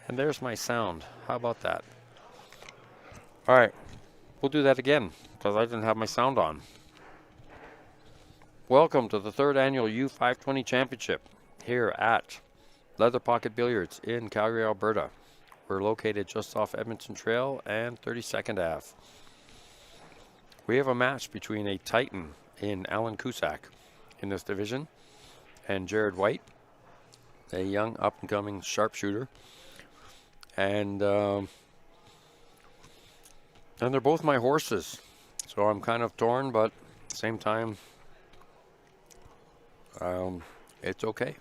And there's my sound. How about that? All right, we'll do that again because I didn't have my sound on. Welcome to the third annual U520 Championship here at Leather Pocket Billiards in Calgary, Alberta. We're located just off Edmonton Trail and 32nd Ave. We have a match between a Titan in Alan Cusack in this division and Jared White, a young up-and-coming sharpshooter. And they're both my horses, so I'm kind of torn, but at the same time, it's okay.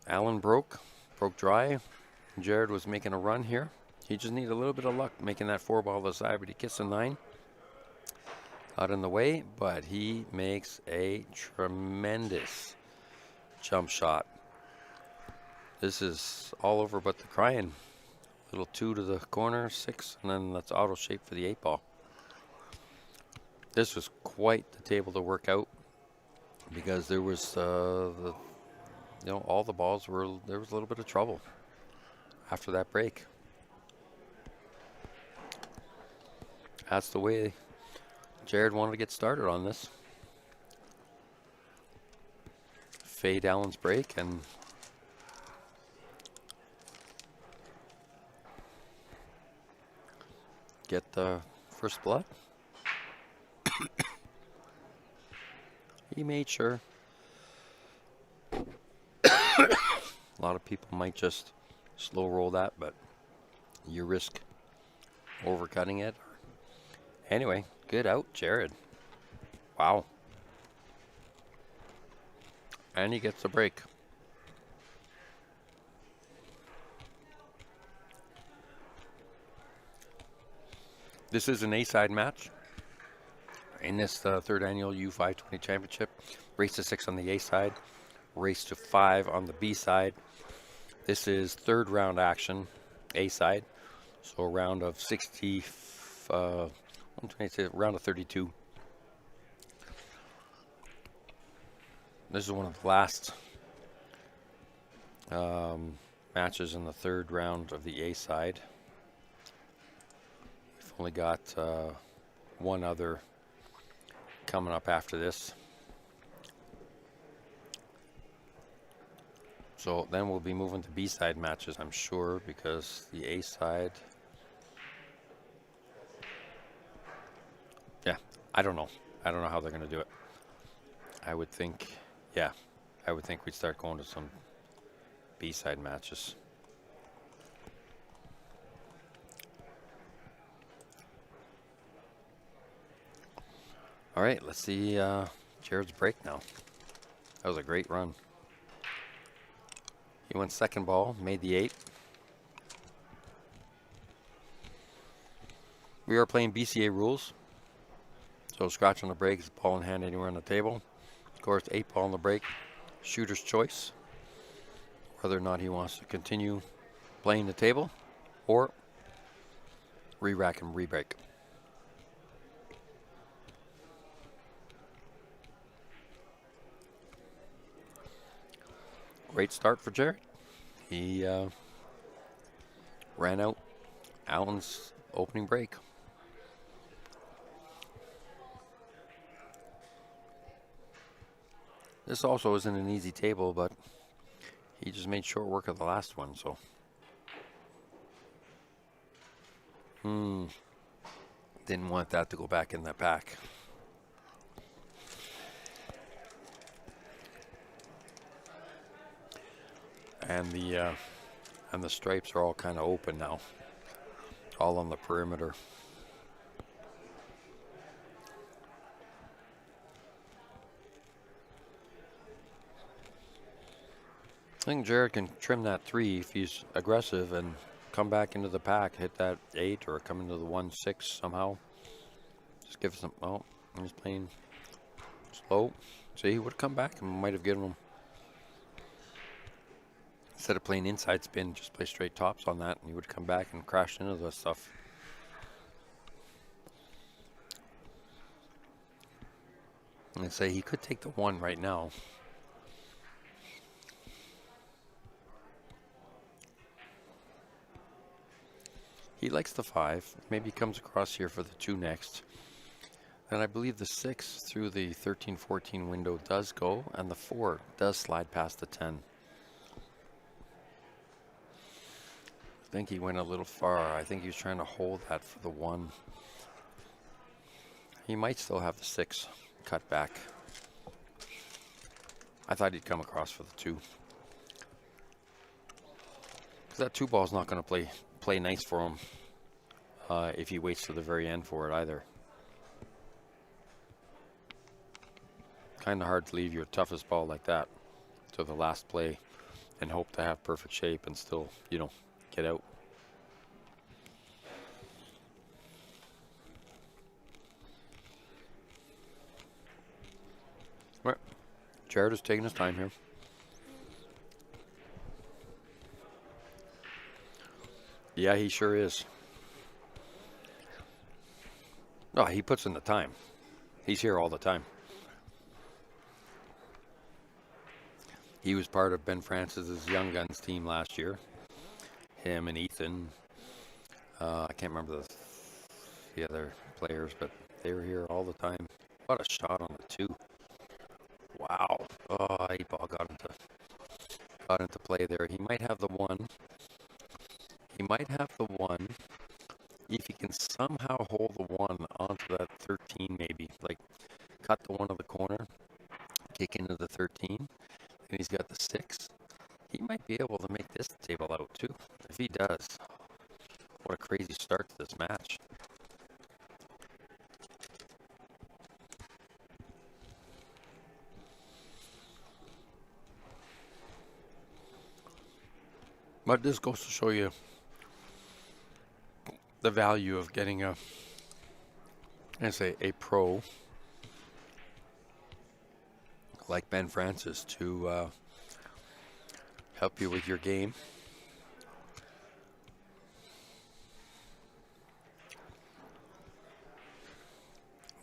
Alan broke dry. Jared was making a run here. He just needed a little bit of luck making that 4-ball to the side, but he gets a 9. Out in the way, but he makes a tremendous jump shot. This is all over but the crying. Little 2 to the corner, 6, and then that's auto shape for the 8-ball. This was quite the table to work out because there was all the balls were, there was a little bit of trouble after that break. That's the way Jared wanted to get started on this. Fade Allen's break and get the first blood. He made sure. A lot of people might just slow roll that, but you risk overcutting it. Anyway, good out, Jared. Wow. And he gets the break. This is an A-side match in this third annual U520 Championship. Race to 6 on the A side, race to 5 on the B side. This is third round action, A side. So a round of 60, round of 32. This is one of the last matches in the third round of the A side. We've only got one other coming up after this. So then we'll be moving to B-side matches, I'm sure, because the A-side... Yeah, I don't know. I don't know how they're going to do it. I would think, yeah, I would think we'd start going to some B-side matches. All right, let's see Jared's break now. That was a great run. He went second ball, made the 8. We are playing BCA rules. So scratch on the break is ball in hand anywhere on the table. Of course, 8-ball on the break, shooter's choice. Whether or not he wants to continue playing the table or re-rack and re-break. Great start for Jared. He ran out Allen's opening break. This also isn't an easy table, but he just made short work of the last one, so. Didn't want that to go back in the pack. And the stripes are all kind of open now, all on the perimeter. I think Jared can trim that 3 if he's aggressive and come back into the pack, hit that 8 or come into the 1-6 somehow. Just give some. Oh, he's playing slow. See, he would have come back and might have given him. Instead of playing inside spin, just play straight tops on that, and he would come back and crash into the stuff. And I say he could take the 1 right now. He likes the 5. Maybe he comes across here for the 2 next. And I believe the 6 through the 13-14 window does go, and the 4 does slide past the 10. I think he went a little far. I think he was trying to hold that for the 1. He might still have the 6 cut back. I thought he'd come across for the 2. Because that 2 ball is not going to play nice for him if he waits to the very end for it either. Kind of hard to leave your toughest ball like that to the last play and hope to have perfect shape and still, you know, get out. Right. Jared is taking his time here. Yeah, he sure is. No, he puts in the time. He's here all the time. He was part of Ben Francis's Young Guns team last year. Him and Ethan. I can't remember the other players, but they were here all the time. What a shot on the 2. Wow. Oh, 8 ball got into play there. He might have the 1. He might have the 1 if he can somehow hold the 1 onto that 13 maybe. Like cut the 1 of the corner, kick into the 13. And he's got the 6. He might be able to make this table out too. If he does, what a crazy start to this match. But this goes to show you the value of getting a pro like Ben Francis to help you with your game.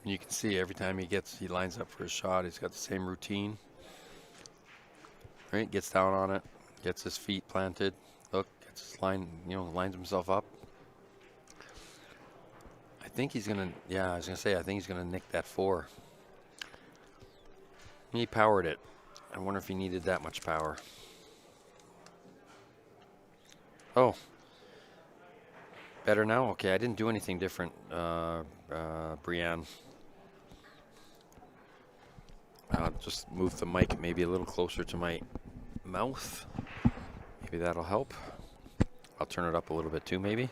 And you can see every time he lines up for a shot, he's got the same routine. Right, gets down on it, gets his feet planted. Look, gets his line, lines himself up. I think he's gonna. Yeah, I was gonna say I think he's gonna nick that 4. He powered it. I wonder if he needed that much power. Oh. Better now? Okay, I didn't do anything different, Brianne. I'll just move the mic maybe a little closer to my mouth. Maybe that'll help. I'll turn it up a little bit too, maybe.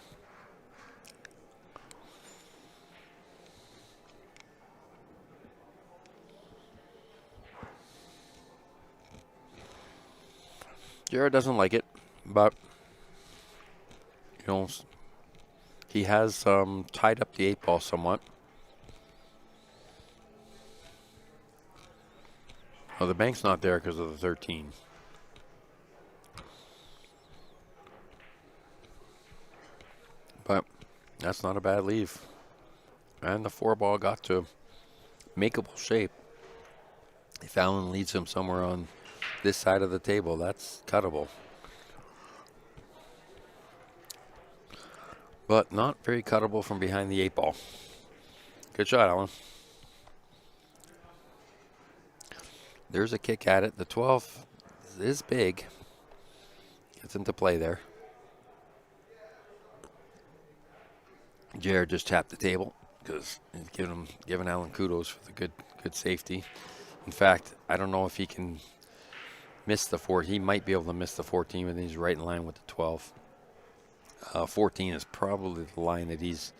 Jared doesn't like it, but he has tied up the 8 ball somewhat. Oh, the bank's not there because of the 13. But that's not a bad leave. And the 4 ball got to makeable shape. If Allen leads him somewhere on this side of the table, that's cuttable. But not very cuttable from behind the 8 ball. Good shot, Allen. There's a kick at it. The 12 is big. Gets into play there. Jared just tapped the table because he's giving Allen kudos for the good safety. In fact, I don't know if he can miss the 4. He might be able to miss the 14, but he's right in line with the 12. 14 is probably the line that he's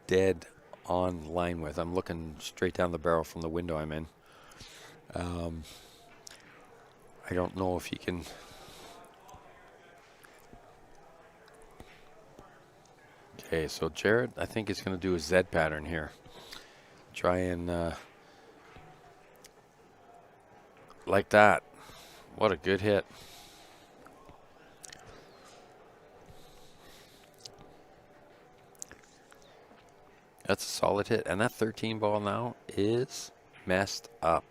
dead on line with. I'm looking straight down the barrel from the window I'm in. I don't know if he can. Okay, so Jared, I think is going to do a Z pattern here. Try and like that. What a good hit. That's a solid hit. And that 13 ball now is messed up.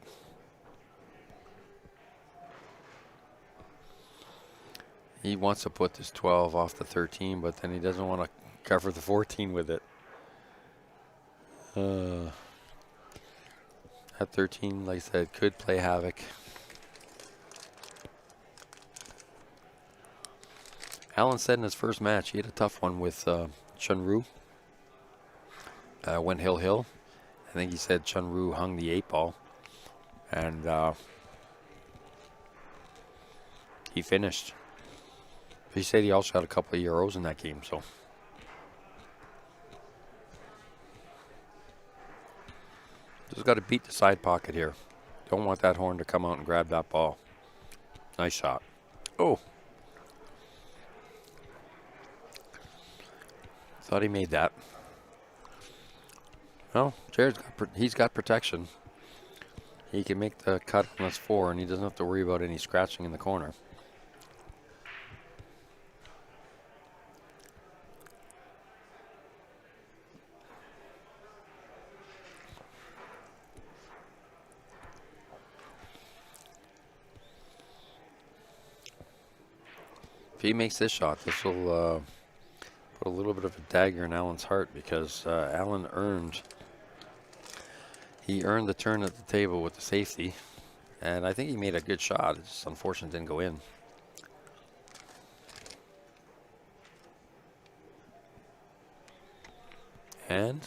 He wants to put this 12 off the 13, but then he doesn't want to cover the 14 with it. At 13, like I said, could play havoc. Alan said in his first match he had a tough one with Chunru. Went hill. I think he said Chunru hung the 8-ball. And he finished. He said he also had a couple of Euros in that game, so. Just got to beat the side pocket here. Don't want that horn to come out and grab that ball. Nice shot. Oh. Thought he made that. Well, he's got protection. He can make the cut on this 4, and he doesn't have to worry about any scratching in the corner. If he makes this shot, this will put a little bit of a dagger in Alan's heart, because Alan earned the turn at the table with the safety, and I think he made a good shot. It's just unfortunate it didn't go in. And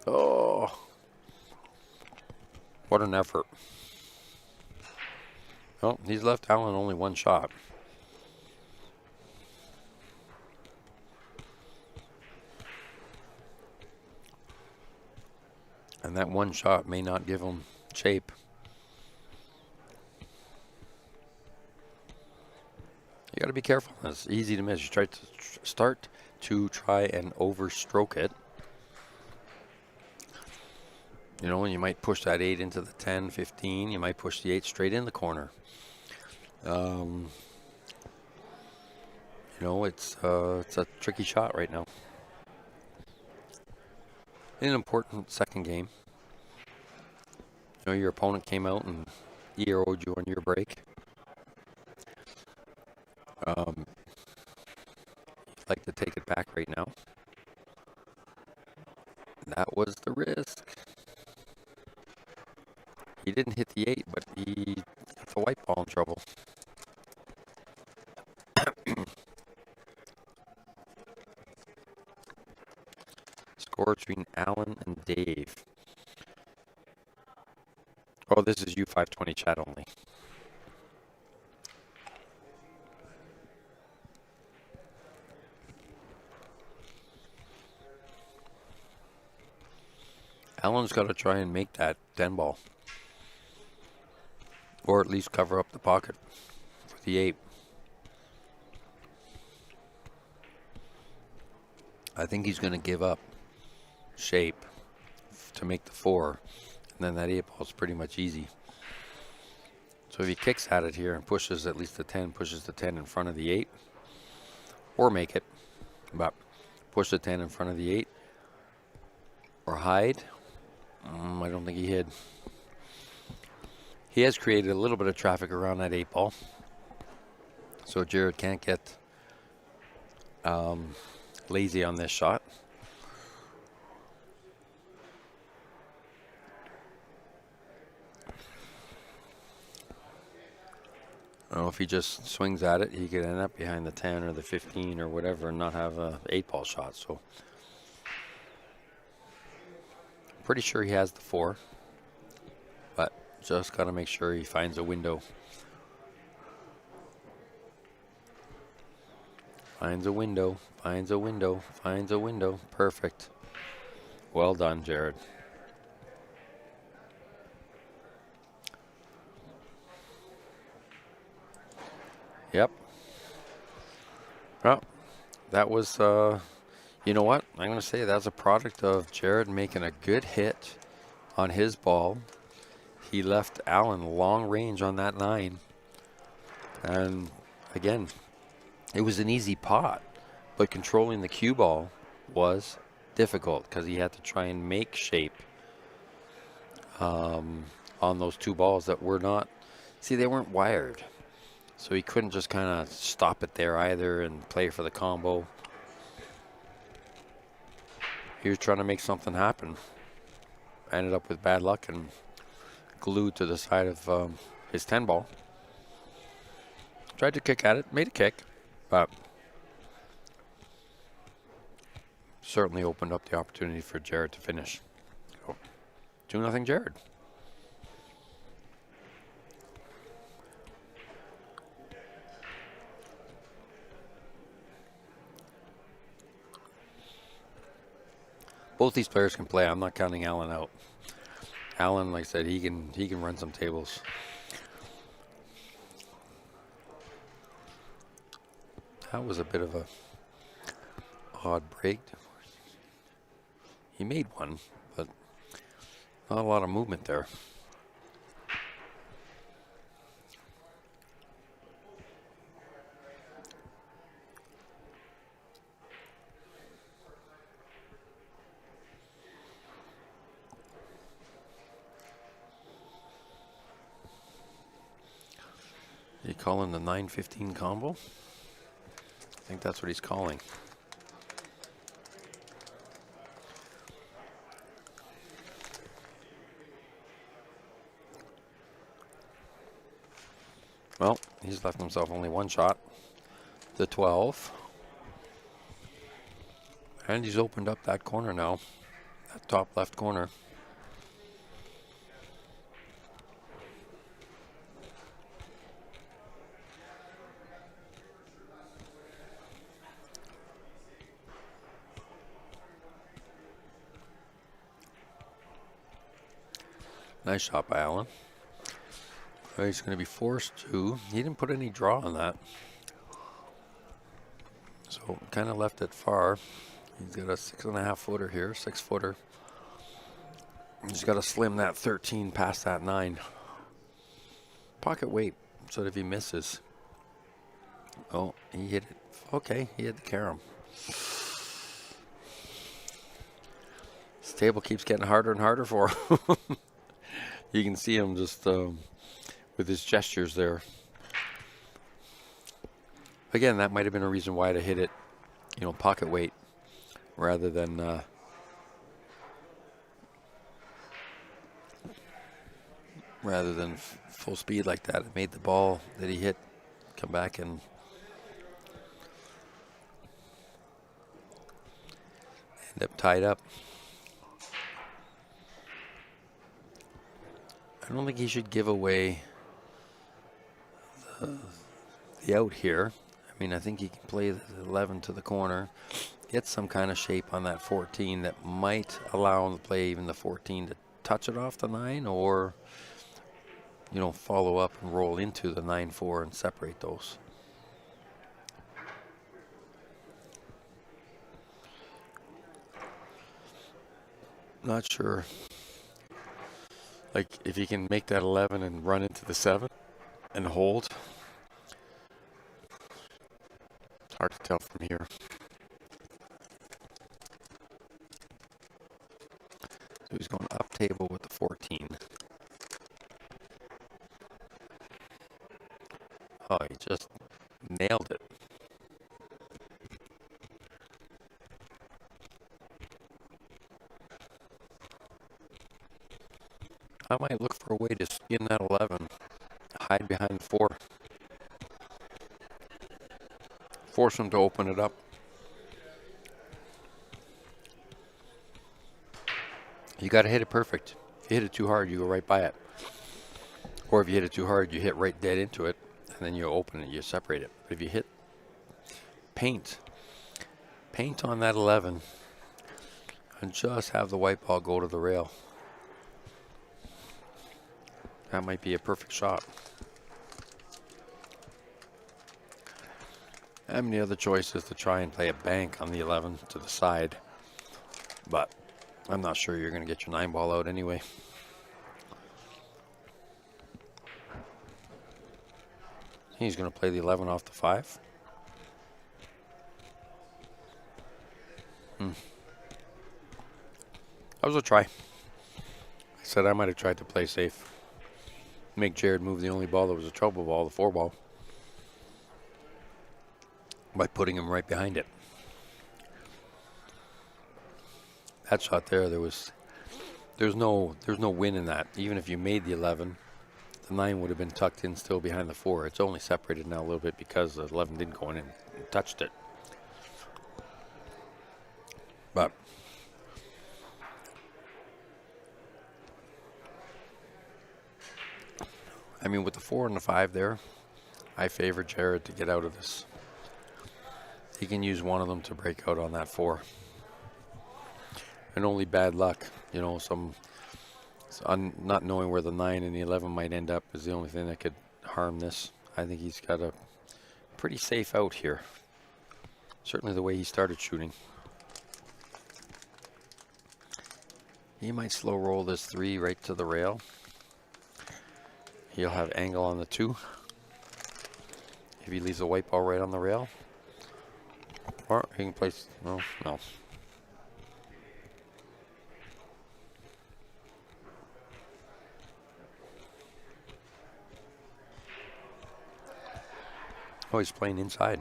oh, what an effort. Well, he's left Alan only one shot. And that one shot may not give him shape. You got to be careful. It's easy to miss. You try to start to try and overstroke it. You know, and you might push that 8 into the 10, 15. You might push the 8 straight in the corner. You know, it's a tricky shot right now. An important second game. You know, your opponent came out and ERO'd you on your break. You'd like to take it back right now. That was the risk. He didn't hit the 8, but he got the white ball in trouble. Score between Alan and Dave. Oh, this is U520 chat only. Alan's got to try and make that 10 ball. Or at least cover up the pocket for the 8. I think he's going to give up shape to make the 4. And then that 8 ball is pretty much easy. So if he kicks at it here and pushes at least the 10, pushes the 10 in front of the 8. Or make it. But push the 10 in front of the 8. Or hide. I don't think he hid. He has created a little bit of traffic around that 8 ball. So Jared can't get lazy on this shot. I don't know if he just swings at it, he could end up behind the 10 or the 15 or whatever and not have a 8 ball shot. So I'm pretty sure he has the 4. But just got to make sure he finds a window. Finds a window, finds a window, finds a window. Perfect. Well done, Jared. Yep. Well, that was, you know what? I'm going to say that's a product of Jared making a good hit on his ball. He left Alan long range on that 9. And again, it was an easy pot, but controlling the cue ball was difficult because he had to try and make shape on those 2 balls that were not, see, they weren't wired. So he couldn't just kind of stop it there either and play for the combo. He was trying to make something happen. Ended up with bad luck and glued to the side of his 10 ball. Tried to kick at it, made a kick, but certainly opened up the opportunity for Jared to finish. So, 2-0 Jared. Both these players can play. I'm not counting Alan out. Alan, like I said, he can run some tables. That was a bit of a odd break. He made one, but not a lot of movement there. You calling the 9-15 combo? I think that's what he's calling. Well, he's left himself only one shot. The 12. And he's opened up that corner now. That top left corner. Nice shot by Allen. He's going to be forced to. He didn't put any draw on that. So kind of left it far. He's got a 6.5 footer here, 6 footer. He's got to slim that 13 past that 9. Pocket weight so that if he misses. Oh, he hit it. Okay, he hit the carom. This table keeps getting harder and harder for him. You can see him just with his gestures there. Again, that might have been a reason why to hit it, pocket weight rather than full speed like that. It made the ball that he hit come back and end up tied up. I don't think he should give away the out here. I mean, I think he can play the 11 to the corner, get some kind of shape on that 14 that might allow him to play even the 14 to touch it off the 9, or, follow up and roll into the 9-4 and separate those. Not sure. Like, if he can make that 11 and run into the 7 and hold. It's hard to tell from here. So he's going up table with the 14. Oh, he just nailed it. I might look for a way to skin that 11, hide behind the 4. Force him to open it up. You got to hit it perfect. If you hit it too hard, you go right by it. Or if you hit it too hard, you hit right dead into it, and then you open it, you separate it. But if you hit paint on that 11, and just have the white ball go to the rail, that might be a perfect shot. I mean, the other choice is to try and play a bank on the 11 to the side, but I'm not sure you're going to get your 9 ball out anyway. He's going to play the 11 off the 5. That was a try. I said I might have tried to play safe. Make Jared move the only ball that was a trouble ball, the 4 ball, by putting him right behind it. That shot there's no win in that. Even if you made the 11, the 9 would have been tucked in still behind the 4. It's only separated now a little bit because the 11 didn't go in and touched it. But I mean, with the 4 and the 5 there, I favor Jared to get out of this. He can use one of them to break out on that 4. And only bad luck, you know, not knowing where the 9 and the 11 might end up is the only thing that could harm this. I think he's got a pretty safe out here. Certainly the way he started shooting. He might slow roll this 3 right to the rail. He'll have angle on the 2. If he leaves a white ball right on the rail. Or he can place, no. Oh, he's playing inside.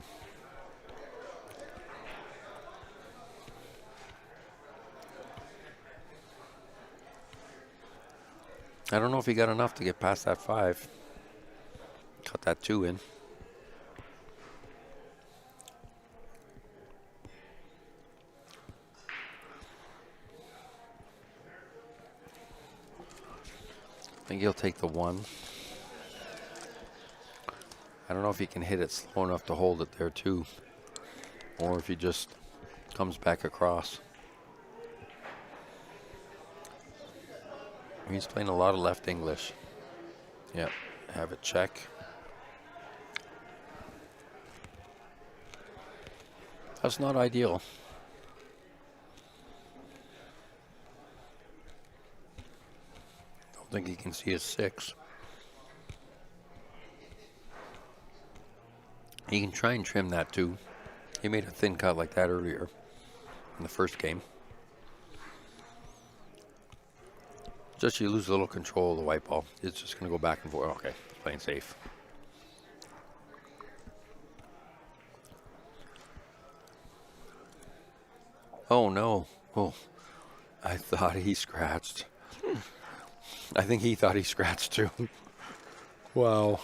I don't know if he got enough to get past that 5. Cut that 2 in. I think he'll take the 1. I don't know if he can hit it slow enough to hold it there too, or if he just comes back across. He's playing a lot of left English. Yep, have it check. That's not ideal. Don't think he can see his 6. He can try and trim that too. He made a thin cut like that earlier in the first game. Just you lose a little control of the white ball. It's just going to go back and forth. Okay, it's playing safe. Oh no. Oh, I thought he scratched. I think he thought he scratched too. Wow.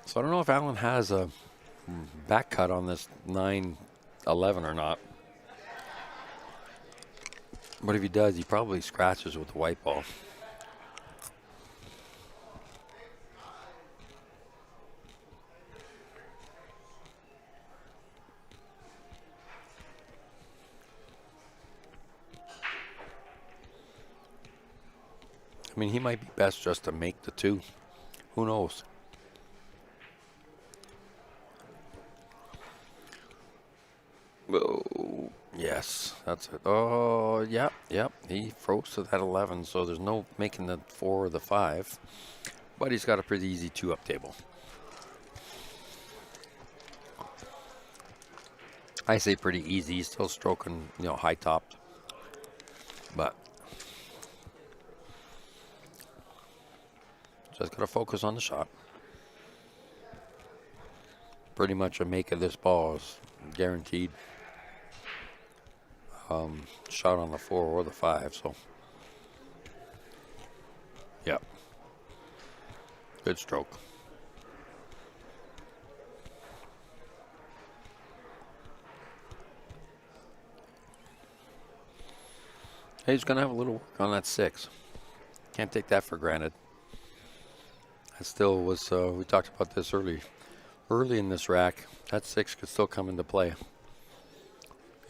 So I don't know if Alan has a back cut on this 9-11 or not. But if he does, he probably scratches with the white ball. I mean, he might be best just to make the 2. Who knows? Oh, yes, that's it. Oh, yep. He froze to that 11, so there's no making the 4 or the 5. But he's got a pretty easy 2-up table. I say pretty easy. He's still stroking, you know, high topped. But just got to focus on the shot. Pretty much a make of this ball is guaranteed. Shot on the 4 or the 5, so yeah, good stroke. Hey, he's gonna have a little work on that 6. Can't take that for granted. That still was. We talked about this early in this rack. That 6 could still come into play.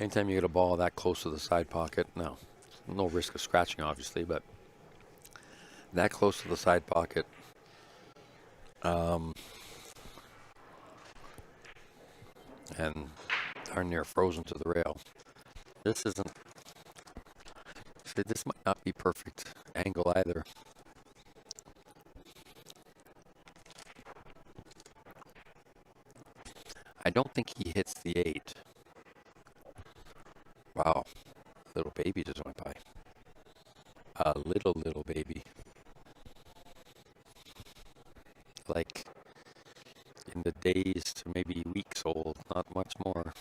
Anytime you get a ball that close to the side pocket, no risk of scratching, obviously, but that close to the side pocket, and darn near frozen to the rail. This might not be perfect angle either. I don't think he hits the 8. Wow, little baby just went by. A little baby. Like in the days to maybe weeks old, not much more.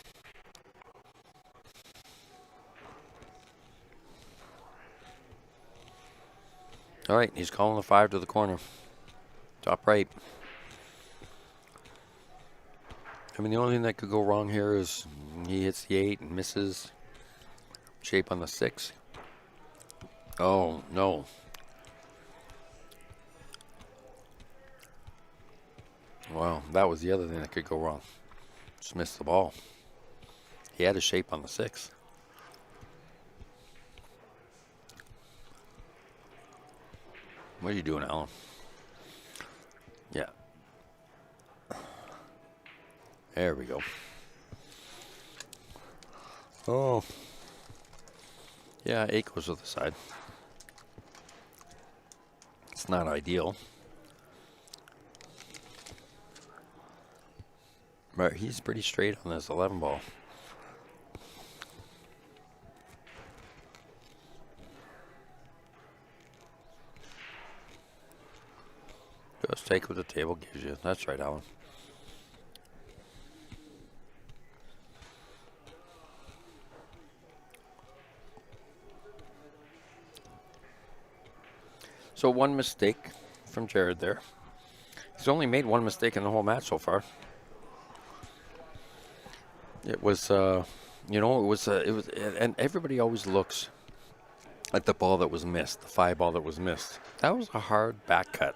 All right, he's calling the 5 to the corner. Top right. I mean, the only thing that could go wrong here is he hits the 8 and misses. Shape on the 6. Oh, no. Wow, that was the other thing that could go wrong. Just missed the ball. He had a shape on the 6. What are you doing, Alan? Yeah. There we go. Oh. Yeah, 8 goes to the side. It's not ideal. But he's pretty straight on this 11 ball. Just take what the table gives you. That's right, Alan. So one mistake from Jared there. He's only made one mistake in the whole match so far. It was, and everybody always looks at the ball that was missed, the 5 ball that was missed. That was a hard back cut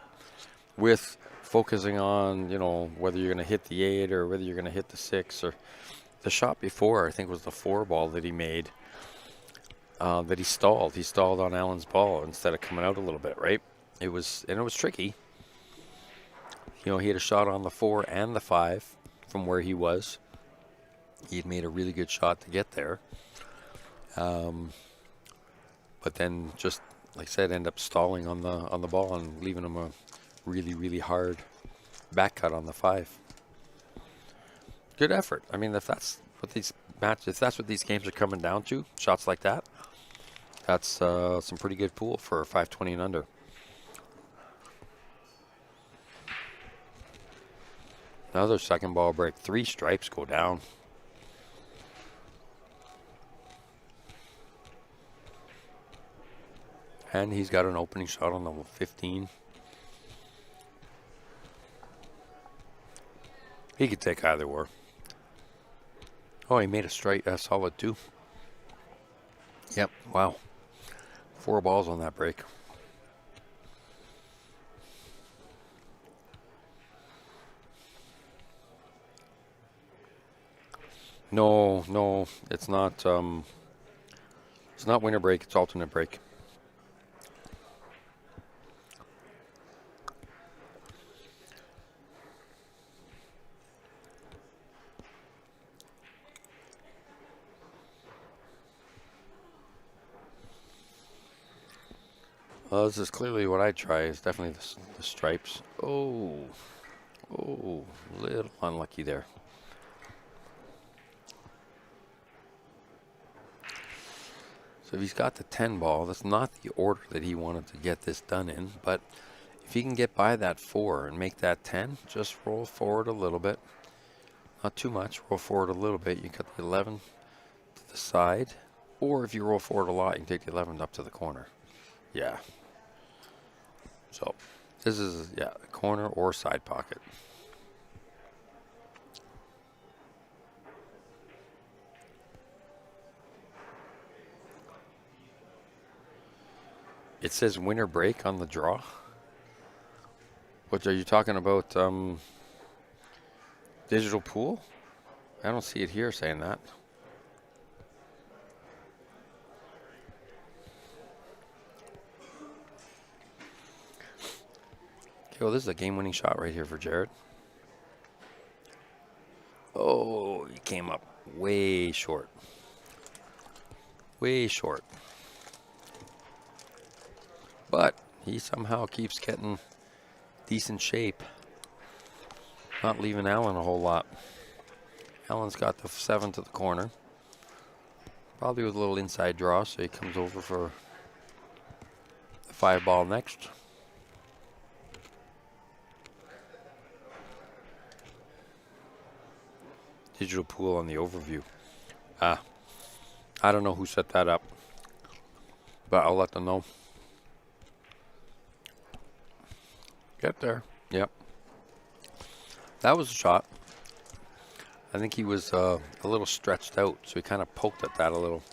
with focusing on, whether you're going to hit the 8 or whether you're going to hit the 6 or the shot before, I think was the 4 ball that he made, that he stalled. He stalled on Allen's ball instead of coming out a little bit, right? It was tricky. He had a shot on the 4 and the 5 from where he was. He had made a really good shot to get there. But then just, like I said, end up stalling on the ball and leaving him a really, really hard back cut on the 5. Good effort. I mean, if that's what these games are coming down to, shots like that, that's some pretty good pool for 520 and under. Another second ball break. 3 stripes go down. And he's got an opening shot on the 15. He could take either or. Oh, he made a solid 2. Yep, wow. 4 balls on that break. No, it's not. It's not winner break. It's alternate break. Well, this is clearly what I try. It's definitely the stripes. Oh, little unlucky there. So if he's got the 10 ball, that's not the order that he wanted to get this done in. But if he can get by that 4 and make that 10, just roll forward a little bit. Not too much. Roll forward a little bit. You cut the 11 to the side. Or if you roll forward a lot, you can take the 11 up to the corner. Yeah. So this is, corner or side pocket. It says winner break on the draw. What are you talking about? Digital pool? I don't see it here saying that. Okay, well, this is a game-winning shot right here for Jared. Oh, he came up way short. Way short. But he somehow keeps getting decent shape. Not leaving Allen a whole lot. Allen's got the 7 to the corner. Probably with a little inside draw, so he comes over for the 5 ball next. Digital pool on the overview. I don't know who set that up, but I'll let them know. Get there. Yep. That was a shot. I think he was a little stretched out, so he kind of poked at that a little.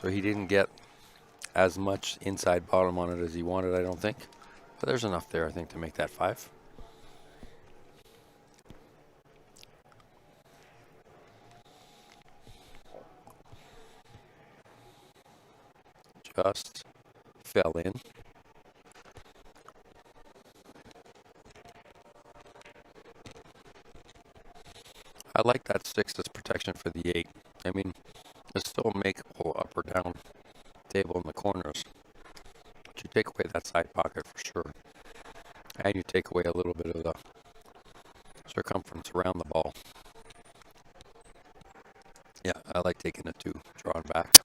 So he didn't get as much inside bottom on it as he wanted, I don't think. But there's enough there, I think, to make that 5. Just fell in. I like that 6 as protection for the 8. I mean, there's still a makeable up or down table in the corners. But you take away that side pocket for sure. And you take away a little bit of the circumference around the ball. Yeah, I like taking it 2, drawing back.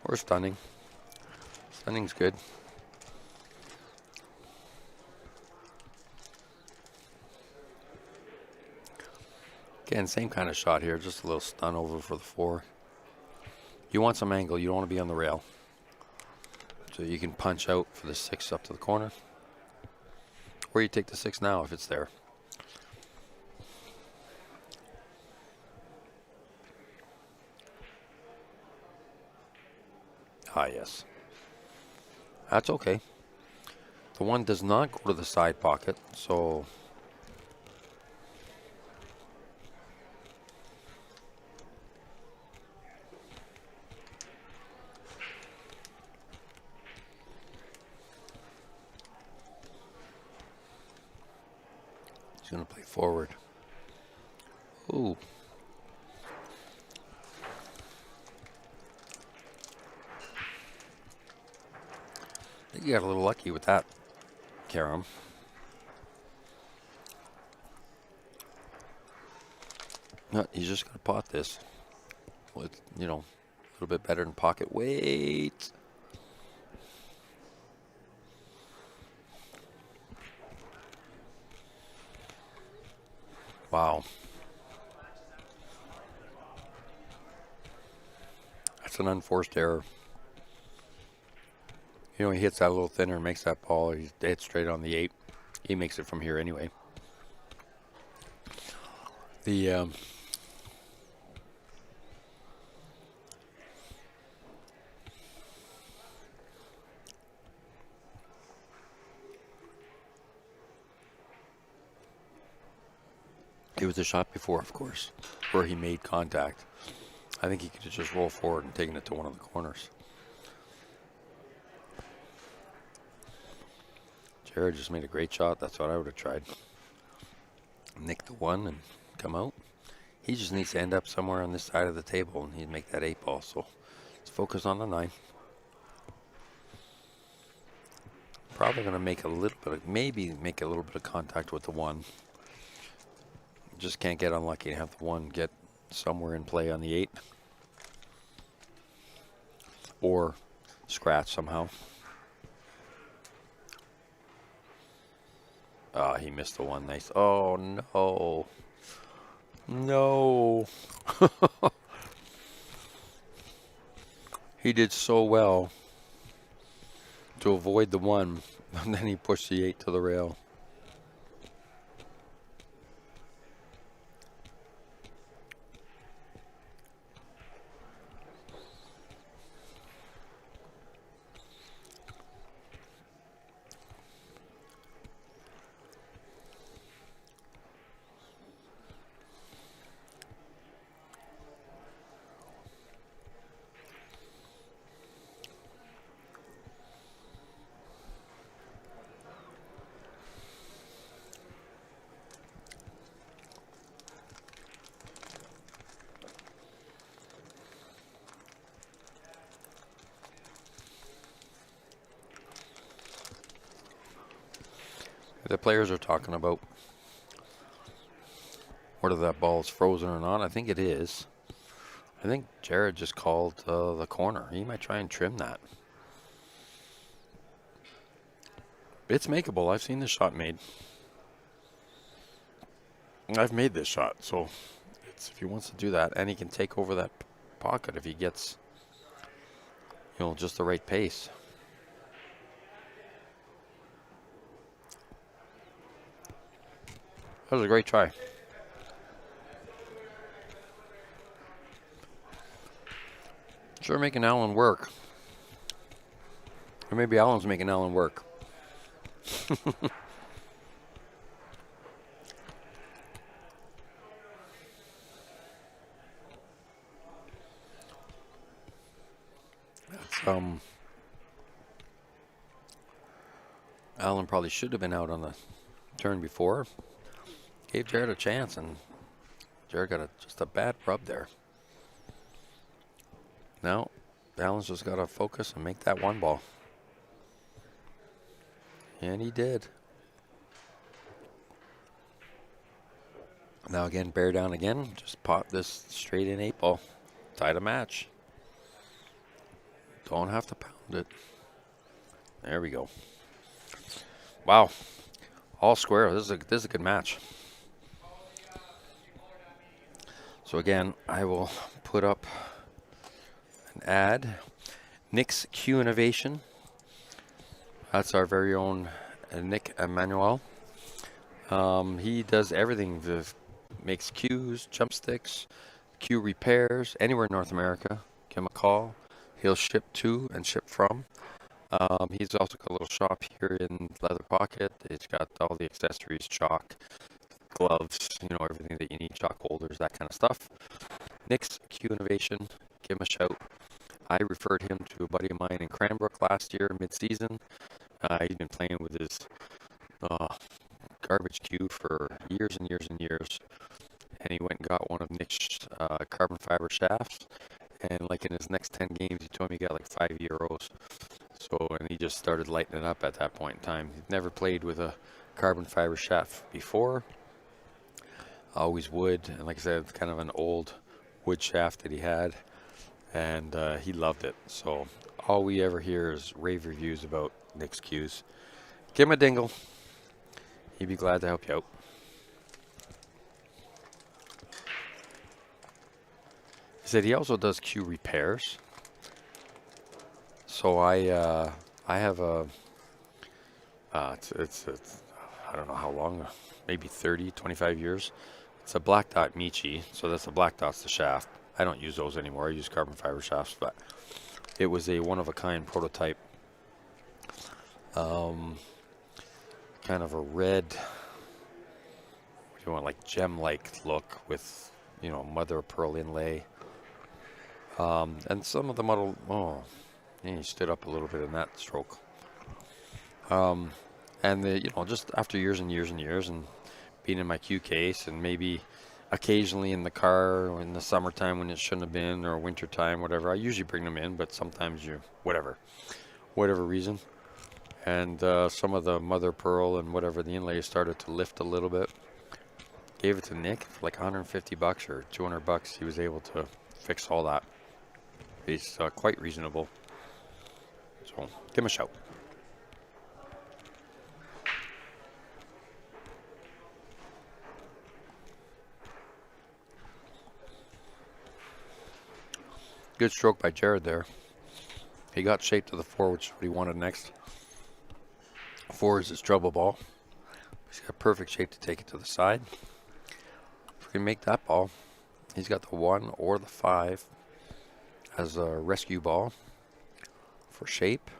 Or stunning. Stunning's good. Again, same kind of shot here, just a little stun over for the 4. You want some angle, you don't want to be on the rail. So you can punch out for the 6 up to the corner. Or you take the 6 now if it's there. Ah, yes. That's okay. The 1 does not go to the side pocket, so he's going to play forward. Ooh. I think you got a little lucky with that, Karam. No, he's just going to pot this. With, you know, a little bit better than pocket. Wait. Wow. That's an unforced error. You know, he hits that a little thinner and makes that ball. He's dead straight on the 8. He makes it from here anyway. The it was a shot before, of course, where he made contact. I think he could have just rolled forward and taken it to one of the corners. Jared just made a great shot. That's what I would have tried. Nick the 1 and come out. He just needs to end up somewhere on this side of the table and he'd make that 8 ball. So let's focus on the 9. Probably going to make a little bit of, maybe make a little bit of contact with the 1. Just can't get unlucky and have the 1 get somewhere in play on the 8. Or scratch somehow. Ah, he missed the 1. Nice. Oh, no. No. He did so well to avoid the 1, and then he pushed the 8 to the rail. The players are talking about whether that ball is frozen or not. I think it is. I think Jared just called the corner. He might try and trim that. It's makeable. I've seen this shot made. I've made this shot, so it's, if he wants to do that, and he can take over that pocket if he gets, you know, just the right pace. That was a great try. Sure making Alan work. Or maybe Alan's making Alan work. That's, Alan probably should have been out on the turn before. Gave Jared a chance, and Jared got just a bad rub there. Now, Alan's just got to focus and make that one ball. And he did. Now again, bear down again. Just pop this straight in 8-ball. Tie the match. Don't have to pound it. There we go. Wow. All square. This is a good match. So again, I will put up an ad. Nick's Q Innovation. That's our very own Nick Emmanuel. He does everything. Makes cues, jump sticks, cue repairs, anywhere in North America. Give him a call. He'll ship to and ship from. He's also got a little shop here in Leather Pocket. It's got all the accessories, chalk, gloves, everything that you need, chalk holders, that kind of stuff. Nick's Q Innovation. Give him a shout. I referred him to a buddy of mine in Cranbrook last year, mid-season. He's been playing with his garbage cue for years and years and years. And he went and got one of Nick's carbon fiber shafts. And like in his next 10 games, he told me he got like 5 euros. So, and he just started lighting it up at that point in time. He'd never played with a carbon fiber shaft before. Always wood. And like I said, kind of an old wood shaft that he had. And he loved it. So all we ever hear is rave reviews about Nick's cues. Give him a dingle. He'd be glad to help you out. He said he also does cue repairs. So I have a it's I don't know how long, maybe 30, 25 years. It's a black dot Michi, so that's the black dot's the shaft. I don't use those anymore. I use carbon fiber shafts, but it was a one-of-a-kind prototype. Kind of a red, what do you want, like gem-like look with, mother of pearl inlay. And some of the model, he stood up a little bit in that stroke. And just after years and years and years and being in my cue case and maybe occasionally in the car or in the summertime when it shouldn't have been or wintertime, whatever, I usually bring them in, but sometimes whatever reason. And some of the mother pearl and whatever the inlay started to lift a little bit. Gave it to Nick for like $150 or $200. He was able to fix all that. He's quite reasonable. So give him a shout. Good stroke by Jared there. He got shaped to the 4, which is what he wanted next. 4 is his trouble ball. He's got perfect shape to take it to the side. If we can make that ball, he's got the 1 or the 5 as a rescue ball for shape.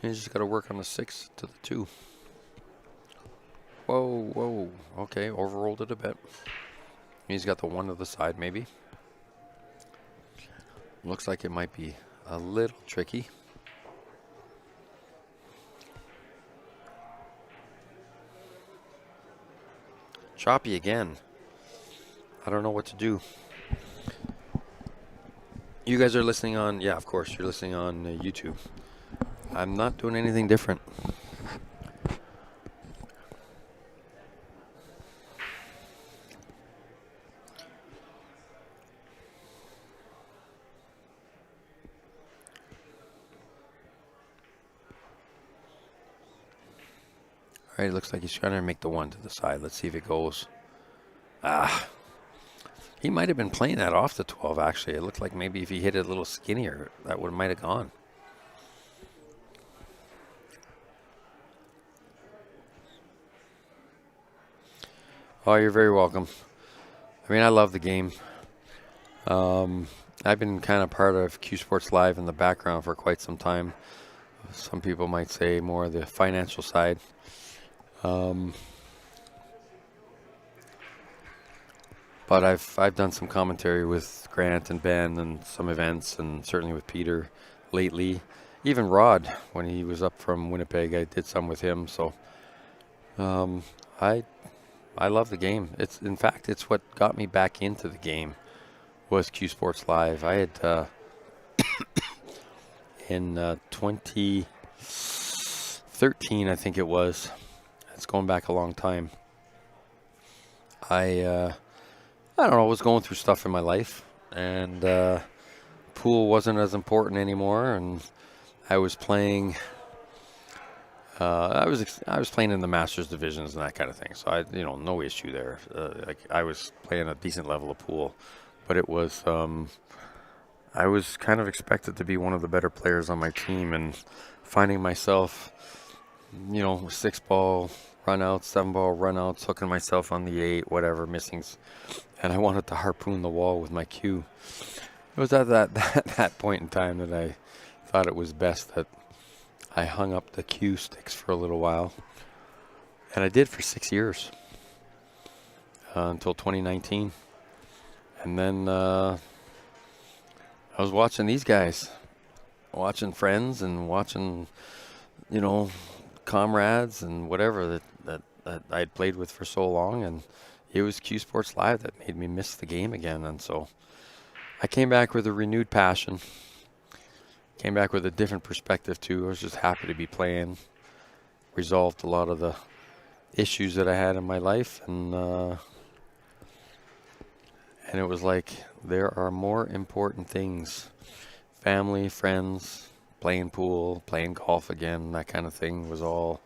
He's just got to work on the 6 to the 2. Whoa. Okay, overrolled it a bit. He's got the 1 to the side maybe. Looks like it might be a little tricky. Choppy again. I don't know what to do. You guys are listening on, yeah, of course, you're listening on YouTube. I'm not doing anything different. All right, it looks like he's trying to make the 1 to the side. Let's see if it goes. He might have been playing that off the 12, actually. It looked like maybe if he hit it a little skinnier, that might have gone. Oh, you're very welcome. I mean, I love the game. I've been kind of part of Q Sports Live in the background for quite some time. Some people might say more the financial side. But I've done some commentary with Grant and Ben and some events, and certainly with Peter lately. Even Rod, when he was up from Winnipeg, I did some with him. So I I love the game. It's in fact it's what got me back into the game was Q Sports Live. I had in 2013, I think it was. It's going back a long time. I don't know, I was going through stuff in my life, and pool wasn't as important anymore, and I was playing. I was playing in the Masters divisions and that kind of thing, so no issue there. Like I was playing a decent level of pool, but it was I was kind of expected to be one of the better players on my team, and finding myself, 6-ball runouts, 7-ball runouts, hooking myself on the 8, whatever, missings, and I wanted to harpoon the wall with my cue. It was at that point in time that I thought it was best that I hung up the cue sticks for a little while, and I did for 6 years until 2019, and then I was watching these guys, watching friends, and watching, comrades and whatever that I'd played with for so long, and it was Q Sports Live that made me miss the game again, and so I came back with a renewed passion. Came back with a different perspective too. I was just happy to be playing. Resolved a lot of the issues that I had in my life, and it was like there are more important things: family, friends, playing pool, playing golf again, that kind of thing was all.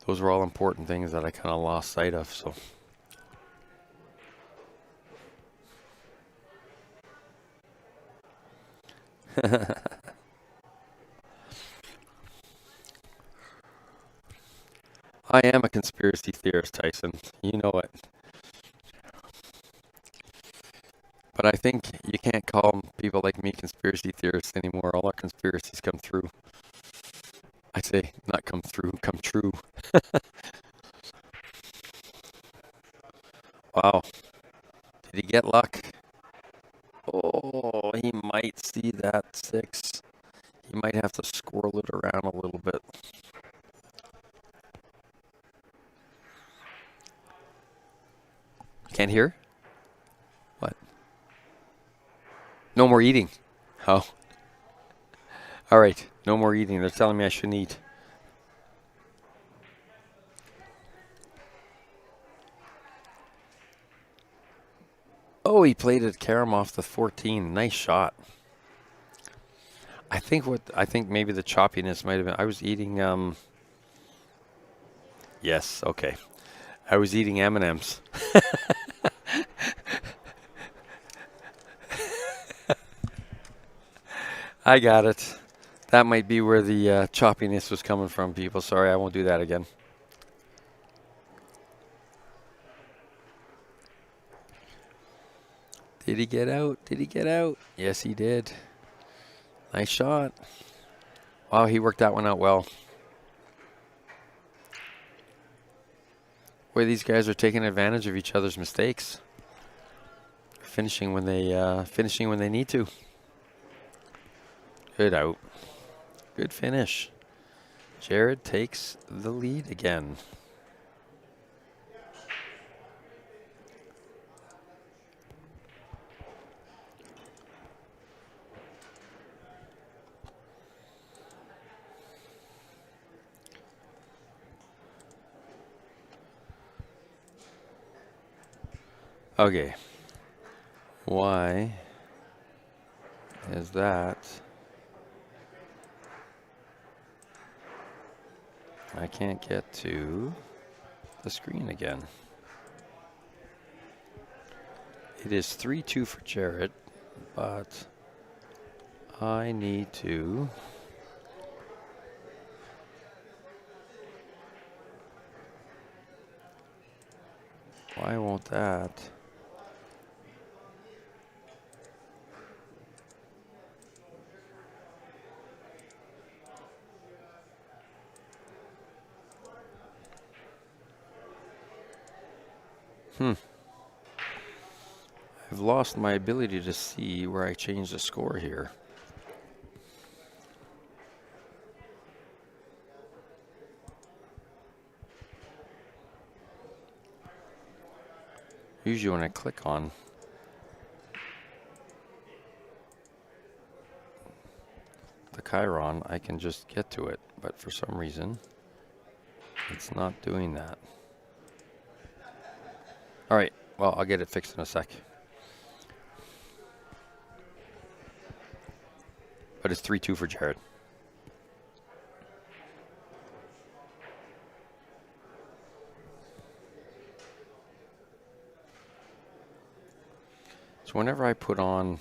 Those were all important things that I kind of lost sight of. So. I am a conspiracy theorist, Tyson. You know it. But I think you can't call people like me conspiracy theorists anymore. All our conspiracies come through. I say, not come through, come true. Wow. Did he get luck? Oh, he might see that 6. He might have to squirrel it around a little bit. Can't hear? What? No more eating. Oh. All right. No more eating. They're telling me I shouldn't eat. Oh, he played it carom off the 14. Nice shot. I think maybe the choppiness might have been. I was eating. Yes. Okay. I was eating M&Ms. I got it. That might be where the choppiness was coming from, people. Sorry, I won't do that again. Did he get out? Did he get out? Yes, he did. Nice shot. Wow, he worked that one out well. Boy, these guys are taking advantage of each other's mistakes. Finishing when they need to. Good out. Good finish. Jared takes the lead again. Okay. Why is that? I can't get to the screen again. It is 3-2 for Jared, but I need to Why won't that? I've lost my ability to see where I changed the score here. Usually when I click on the Chiron, I can just get to it, but for some reason, it's not doing that. All right, well, I'll get it fixed in a sec. But it's 3-2 for Jared. So whenever I put on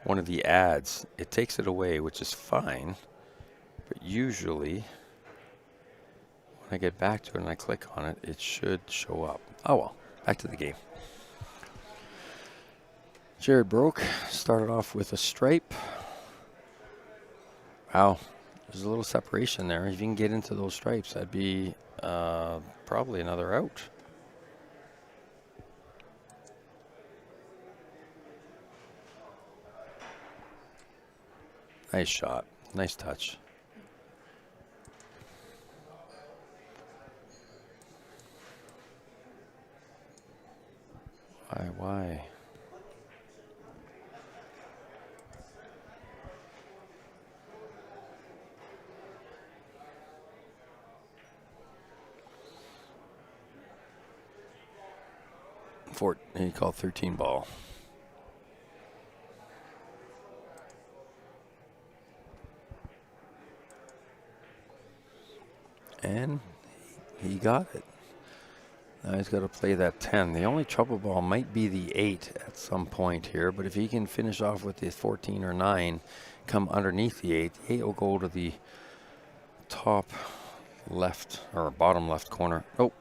one of the ads, it takes it away, which is fine. But usually, when I get back to it and I click on it, it should show up. Oh well, back to the game. Jared broke, started off with a stripe. Wow, there's a little separation there. If you can get into those stripes, that'd be probably another out. Nice shot, nice touch. Why? 14, he called 13 ball. And he got it. Now he's got to play that 10. The only trouble ball might be the 8 at some point here, but if he can finish off with the 14 or 9, come underneath the 8, the 8 will go to the top left or bottom left corner. Oh,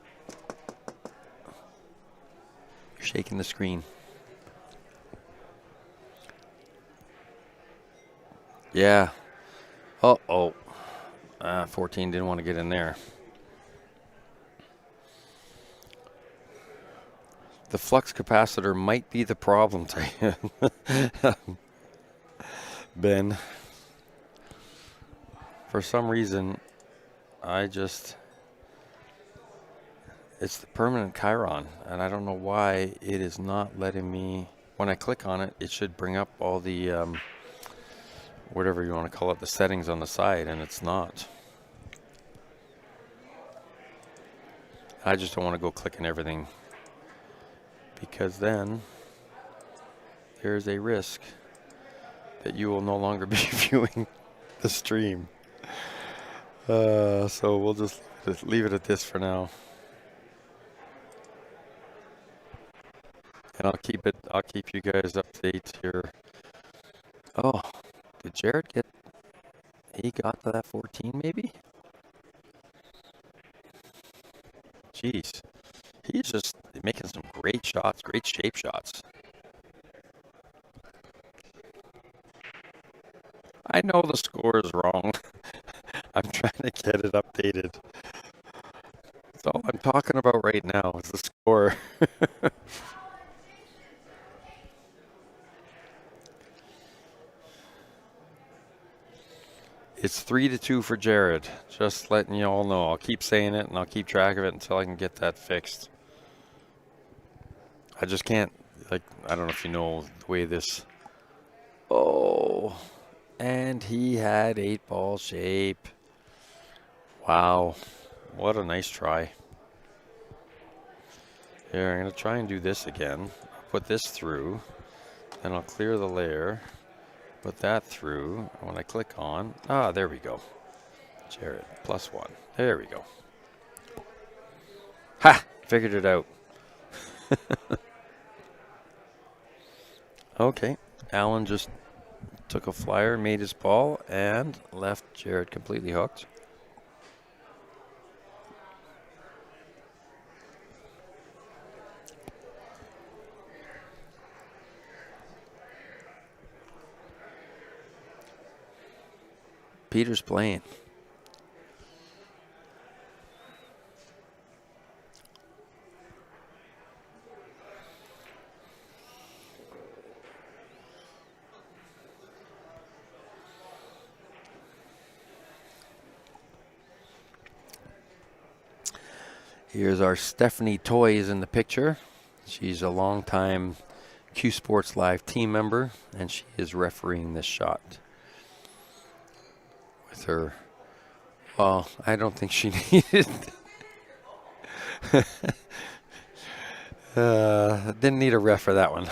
you're shaking the screen. Yeah. Uh-oh. 14 didn't want to get in there. The flux capacitor might be the problem to Ben. For some reason, it's the permanent Chiron, and I don't know why it is not letting me. When I click on it, it should bring up all the, whatever you want to call it, the settings on the side, and it's not. I just don't want to go clicking everything, because then there's a risk that you will no longer be viewing the stream. So we'll just leave it at this for now. And I'll keep you guys updated here. Oh, did Jared he got to that 14 maybe? Jeez. He's just making some great shots, great shape shots. I know the score is wrong. I'm trying to get it updated. That's all I'm talking about right now is the score. It's 3-2 for Jared. Just letting you all know. I'll keep saying it and I'll keep track of it until I can get that fixed. I just can't, I don't know if you know the way this. Oh, and he had 8-ball shape. Wow, what a nice try. Here, I'm going to try and do this again. I'll put this through, then I'll clear the layer. Put that through. When I click on, there we go. Jared, +1. There we go. Ha! Figured it out. Okay. Alan just took a flyer, made his ball, and left Jared completely hooked. Peter's playing. Here's our Stephanie Toys in the picture. She's a longtime Q Sports Live team member, and she is refereeing this shot with her. Well, I don't think she needed. Didn't need a ref for that one.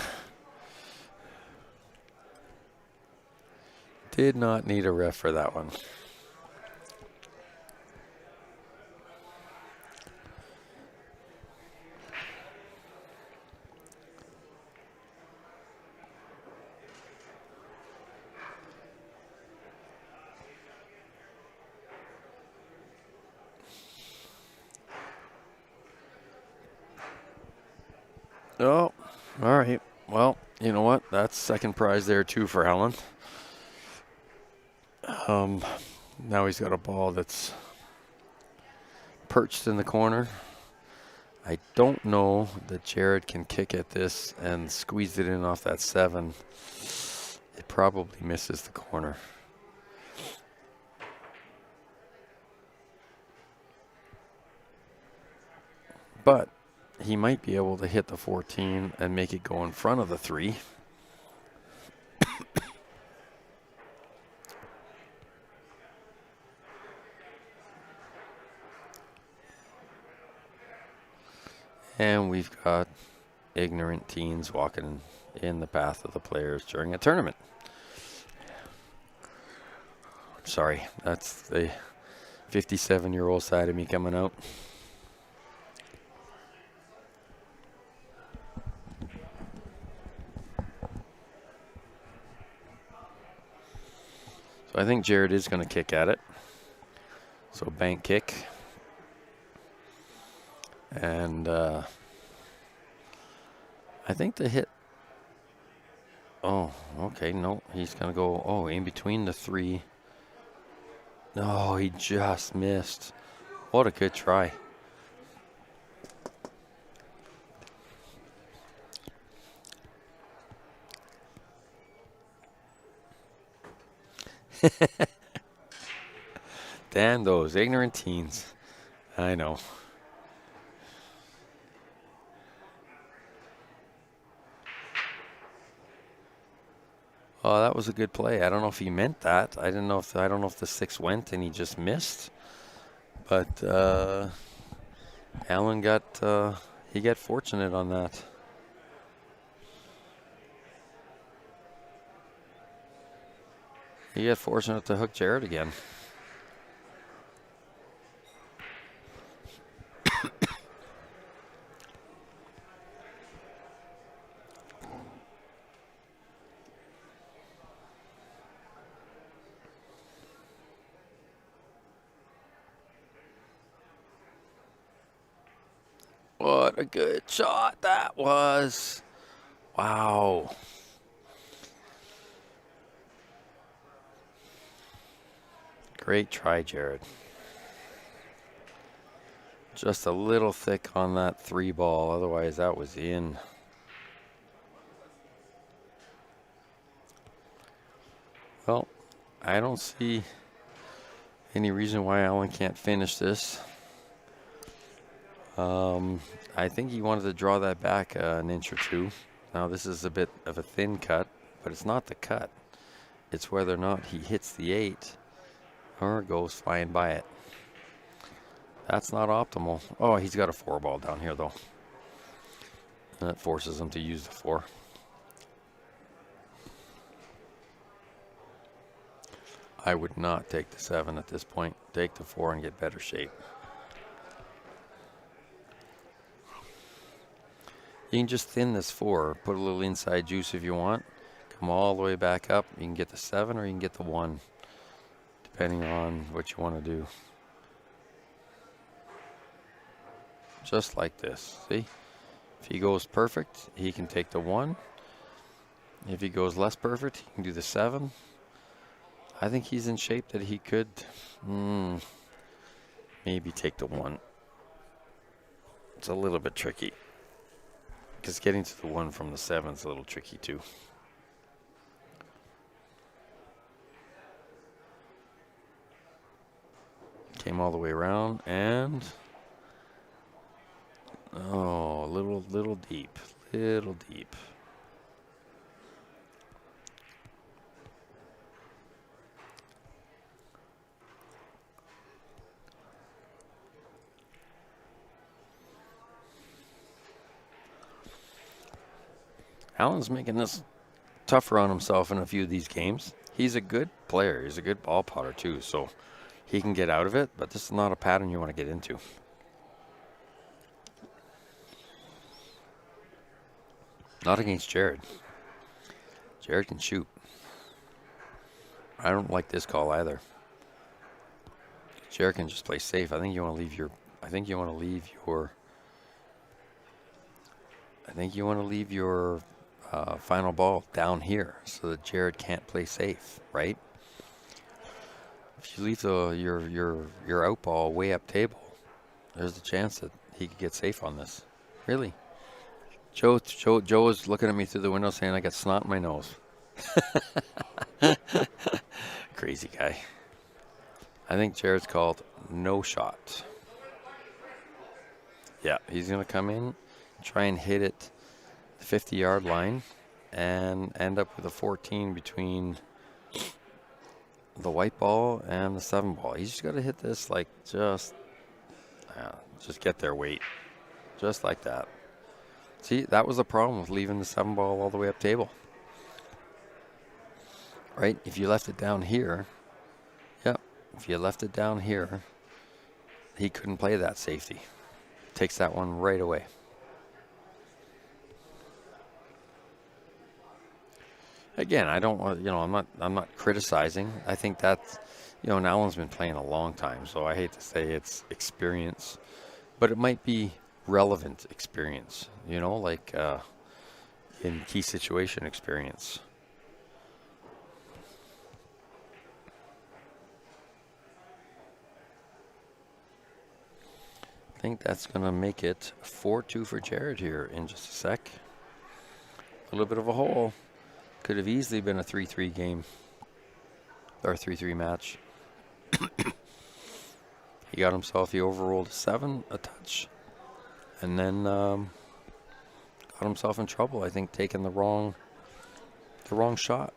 Did not need a ref for that one. Oh, all right. Well, you know what? That's second prize there too for Alan. Now he's got a ball that's perched in the corner. I don't know that Jared can kick at this and squeeze it in off that 7. It probably misses the corner. But he might be able to hit the 14 and make it go in front of the 3. And we've got ignorant teens walking in the path of the players during a tournament. Sorry, that's the 57-year-old side of me coming out. So I think Jared is going to kick at it. So bank kick. And I think the hit. Oh, okay. No, he's going to go, in between the 3. No, he just missed. What a good try. Damn those ignorant teens. I know. Oh, that was a good play. I don't know if he meant that. I don't know if the 6 went and he just missed. But Alan got fortunate on that. He got fortunate to hook Jared again. What a good shot that was. Wow. Great try, Jared. Just a little thick on that 3 ball. Otherwise, that was in. Well, I don't see any reason why Alan can't finish this. I think he wanted to draw that back an inch or 2. Now this is a bit of a thin cut, but it's not the cut. It's whether or not he hits the 8 or goes flying by it. That's not optimal. Oh, he's got a 4 ball down here though. And that forces him to use the 4. I would not take the 7 at this point. Take the 4 and get better shape. You can just thin this 4, put a little inside juice if you want. Come all the way back up. You can get the 7 or you can get the 1, depending on what you want to do. Just like this, see? If he goes perfect, he can take the 1. If he goes less perfect, he can do the 7. I think he's in shape that he could maybe take the 1. It's a little bit tricky because getting to the 1 from the 7 is a little tricky too. Came all the way around and oh, little deep. Alan's making this tougher on himself in a few of these games. He's a good player. He's a good ball potter too, so he can get out of it, but this is not a pattern you want to get into. Not against Jared. Jared can shoot. I don't like this call either. Jared can just play safe. I think you want to leave your final ball down here so that Jared can't play safe, right? If you leave your out ball way up table, there's a chance that he could get safe on this. Really. Joe is looking at me through the window saying I got snot in my nose. Crazy guy. I think Jared's called no shot. Yeah, he's going to come in, try and hit it the 50-yard line, and end up with a 14 between the white ball and the 7 ball. He's just got to hit this like just get their weight. Just like that. See, that was the problem with leaving the 7 ball all the way up table. Right? If you left it down here, he couldn't play that safety. Takes that one right away. Again, I don't want, I'm not criticizing. I think that's, and Alan's been playing a long time, so I hate to say it's experience, but it might be relevant experience, like in key situation experience. I think that's going to make it 4-2 for Jared here in just a sec. A little bit of a hole. Could have easily been a 3-3 game or 3-3 match. He overrolled a 7, a touch, and then got himself in trouble. I think taking the wrong shot,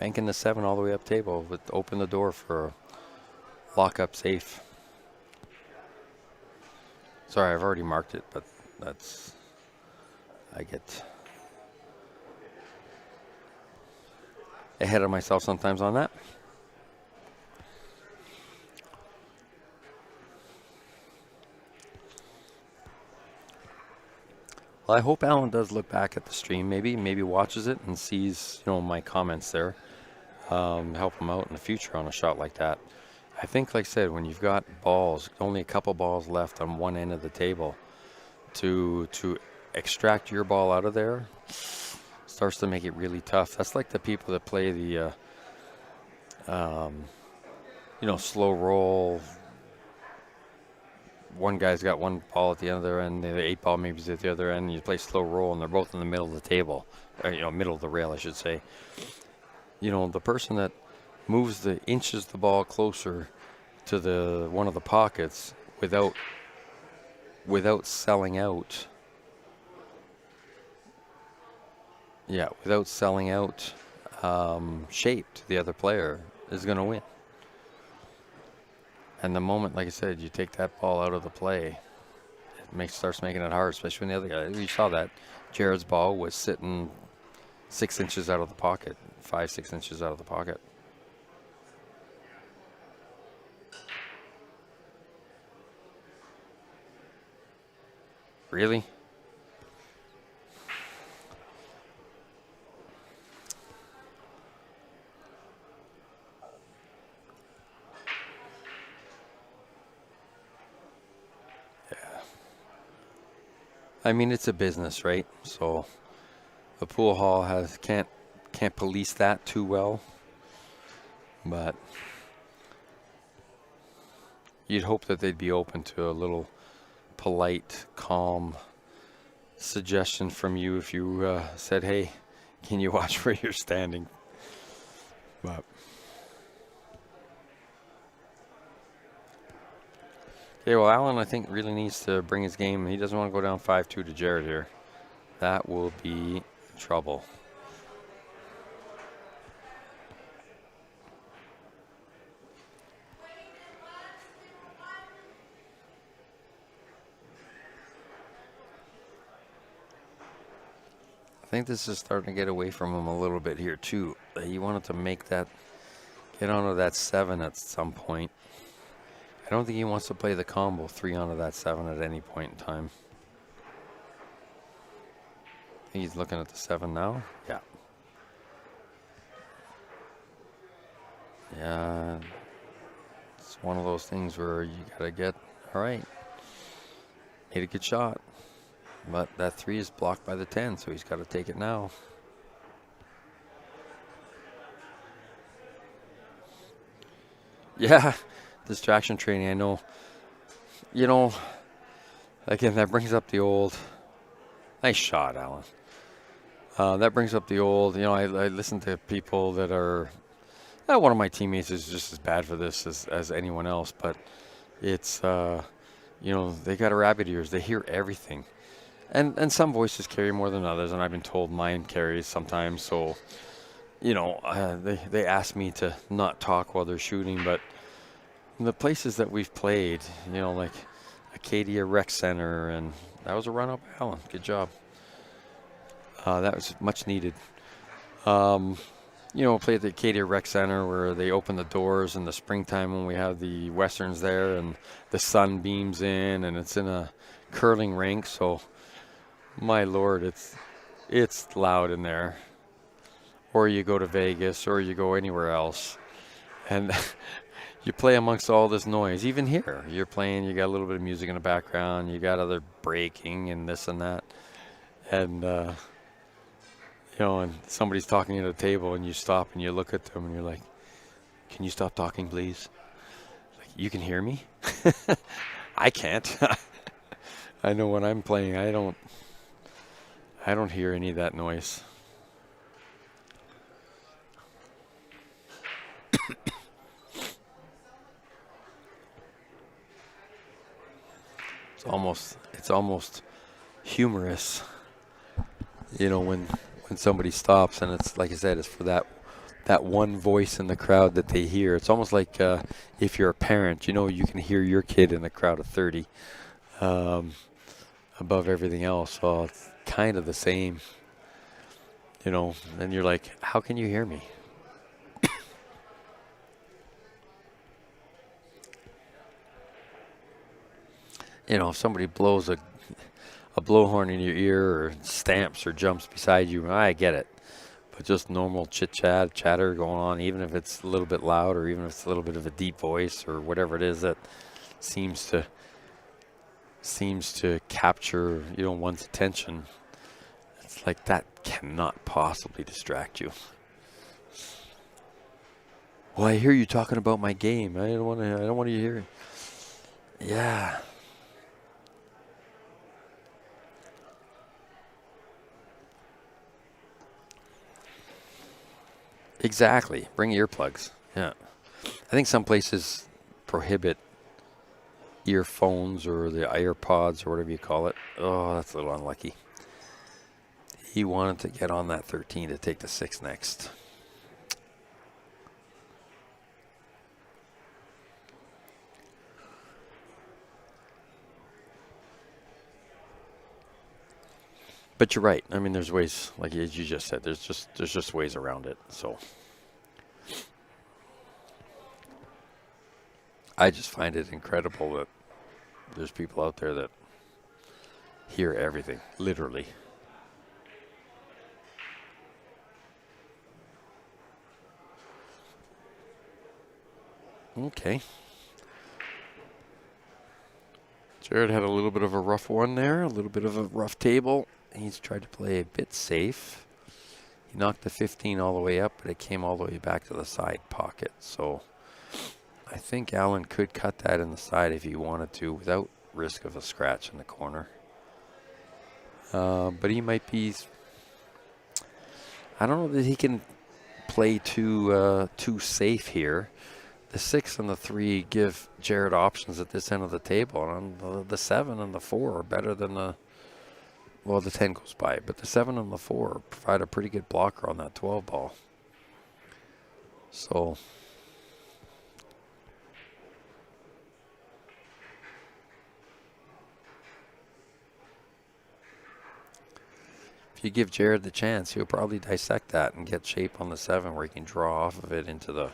banking the 7 all the way up table would open the door for a lock-up safe. Sorry, I've already marked it, but I get ahead of myself sometimes on that. Well, I hope Alan does look back at the stream, maybe watches it and sees, my comments there. Help him out in the future on a shot like that. I think, like I said, when you've got balls, only a couple balls left on one end of the table, to extract your ball out of there starts to make it really tough. That's like the people that play the, slow roll. One guy's got one ball at the other end, the 8 ball maybe is at the other end, and you play slow roll, and they're both in the middle of the table, or, middle of the rail, I should say. The person that inches the ball closer to one of the pockets without selling out. Yeah, without selling out shape to the other player is going to win. And the moment, like I said, you take that ball out of the play, it starts making it hard, especially when the other guy. You saw that Jared's ball was sitting 6 inches out of the pocket, 5-6 inches out of the pocket. Really? I mean, it's a business, right? So the pool hall can't police that too well. But you'd hope that they'd be open to a little polite, calm suggestion from you if you said, hey, can you watch where you're standing? But okay, well, Allen, I think, really needs to bring his game. He doesn't want to go down 5-2 to Jared here. That will be trouble. I think this is starting to get away from him a little bit here, too. He wanted to make that, get onto that 7 at some point. I don't think he wants to play the combo 3 onto that 7 at any point in time. I think he's looking at the 7 now. Yeah. Yeah. It's one of those things where you got to get, all right, made a good shot. But that 3 is blocked by the 10, so he's got to take it now. Yeah, distraction training, I know. You know, again, that brings up the old, nice shot, Alan. That brings up the old, you know, I listen to people that are, one of my teammates is just as bad for this as anyone else, but it's, you know, they got a rabbit ears. They hear everything. And some voices carry more than others, and I've been told mine carries sometimes. So, you know, they ask me to not talk while they're shooting, but in the places that we've played, you know, like Acadia Rec Center, and that was a run up, Alan. Good job. That was much needed. You know, play at the Acadia Rec Center where they open the doors in the springtime when we have the Westerns there, and the sun beams in, and it's in a curling rink, so my Lord, it's loud in there. Or you go to Vegas, or you go anywhere else, and you play amongst all this noise. Even here, you're playing, you got a little bit of music in the background, you got other breaking and this and that, and you know, and somebody's talking at a table, and you stop and you look at them, and you're like, "Can you stop talking, please? Like, you can hear me? I can't. I know when I'm playing, I don't hear any of that noise." It's almost humorous, you know, when somebody stops, and it's like I said, it's for that one voice in the crowd that they hear. It's almost like if you're a parent, you know, you can hear your kid in a crowd of 30 above everything else. So it's kind of the same, you know, and you're like, how can you hear me? You know, if somebody blows a blowhorn in your ear or stamps or jumps beside you, I get it. But just normal chatter going on, even if it's a little bit loud, or even if it's a little bit of a deep voice, or whatever it is that seems to capture, you know, one's attention. It's like that cannot possibly distract you. Well, I hear you talking about my game. I don't want you to hear it. Yeah. Exactly. Bring earplugs. Yeah. I think some places prohibit earphones or the AirPods or whatever you call it. Oh, that's a little unlucky. He wanted to get on that 13 to take the 6 next. But you're right. I mean, there's ways, like as you just said, there's just ways around it. So I just find it incredible that there's people out there that hear everything, literally. Okay. Jared had a little bit of a rough one there, a little bit of a rough table. He's tried to play a bit safe. He knocked the 15 all the way up, but it came all the way back to the side pocket. So I think Allen could cut that in the side if he wanted to without risk of a scratch in the corner. But he might be, I don't know that he can play too safe here. The 6 and the 3 give Jared options at this end of the table, and the 7 and the 4 are better than the 10 goes by, but the 7 and the 4 provide a pretty good blocker on that 12 ball. So if you give Jared the chance, he'll probably dissect that and get shape on the 7 where he can draw off of it into the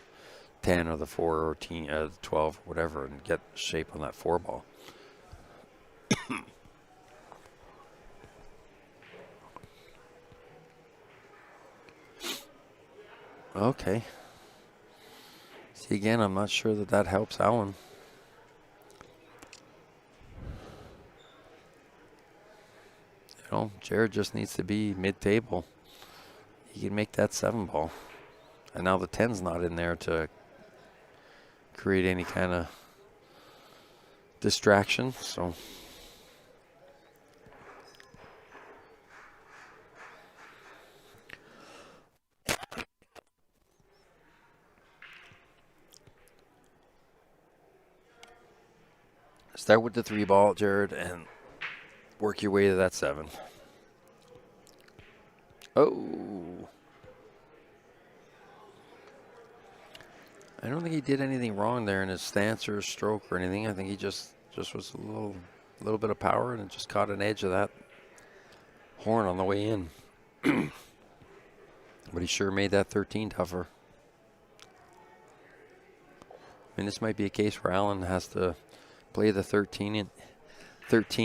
10 or the 4 or 12 or whatever and get shape on that 4 ball. Okay. See, again, I'm not sure that helps Allen. You know, Jared just needs to be mid-table. He can make that 7 ball. And now the 10's not in there to create any kind of distraction, so. Start with the 3 ball, Jared, and work your way to that 7. Oh. I don't think he did anything wrong there in his stance or his stroke or anything. I think he just was a little bit of power and it just caught an edge of that horn on the way in. But he sure made that 13 tougher. I mean, this might be a case where Allen has to play the 13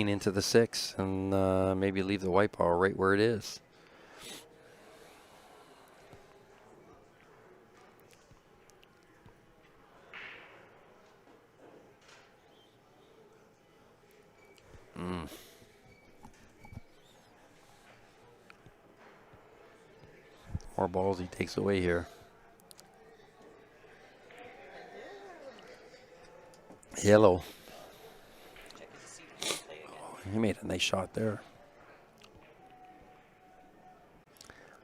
into the 6 and maybe leave the white ball right where it is. More balls he takes away here. Yellow. Oh, he made a nice shot there.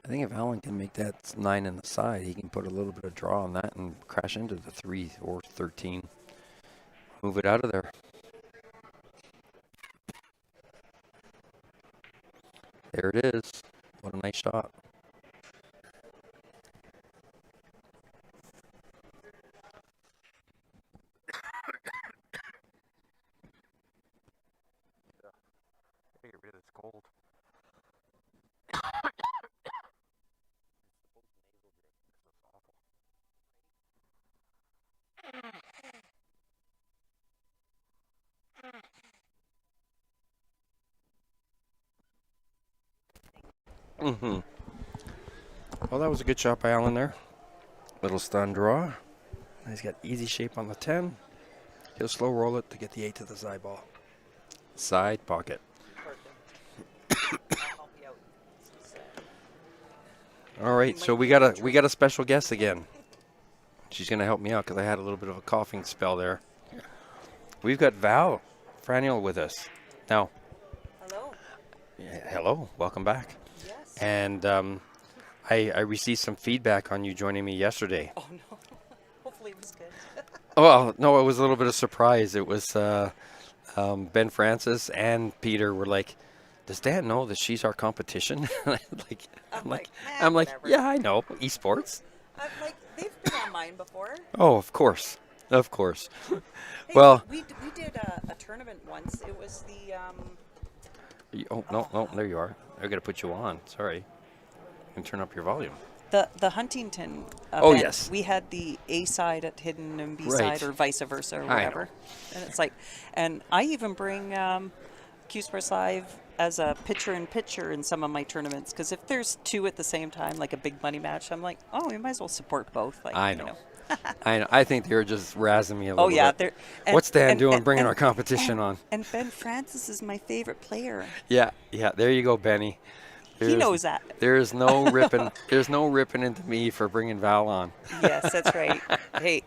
I think if Allen can make that 9 in the side, he can put a little bit of draw on that and crash into the 3 or 13. Move it out of there. There it is. What a nice shot. Well, that was a good shot by Allen there. Little stun draw. He's got easy shape on the 10. He'll slow roll it to get the 8 to the side ball. Side pocket. All right, so we got a special guest again. She's going to help me out because I had a little bit of a coughing spell there. We've got Val Franiel with us. Now. Hello. Yeah, hello. Welcome back. Yes. And I received some feedback on you joining me yesterday. Oh, no. Hopefully it was good. Well, no, it was a little bit of surprise. It was Ben Francis and Peter were like, does Dan know that she's our competition? I'm like, yeah, I know. Esports. I'm like, they've been on mine before. Oh, of course. Of course. Hey, well. We did a tournament once. It was the... Oh, no, there you are. I got to put you on. Sorry. And turn up your volume. The Huntington event, oh, yes. We had the A side at Hidden and B right. side or vice versa or whatever. And it's like, and I even bring Q Sports Live as a pitcher-in-pitcher in some of my tournaments because if there's 2 at the same time, like a big money match, I'm like, oh, we might as well support both. Like, I know. I know. I think they're just razzing me a little bit. And, what's Dan doing bringing our competition on? And Ben Francis is my favorite player. Yeah. There you go, Benny. He knows that. There's no ripping. There's no ripping into me for bringing Val on. Yes, that's right. Hey,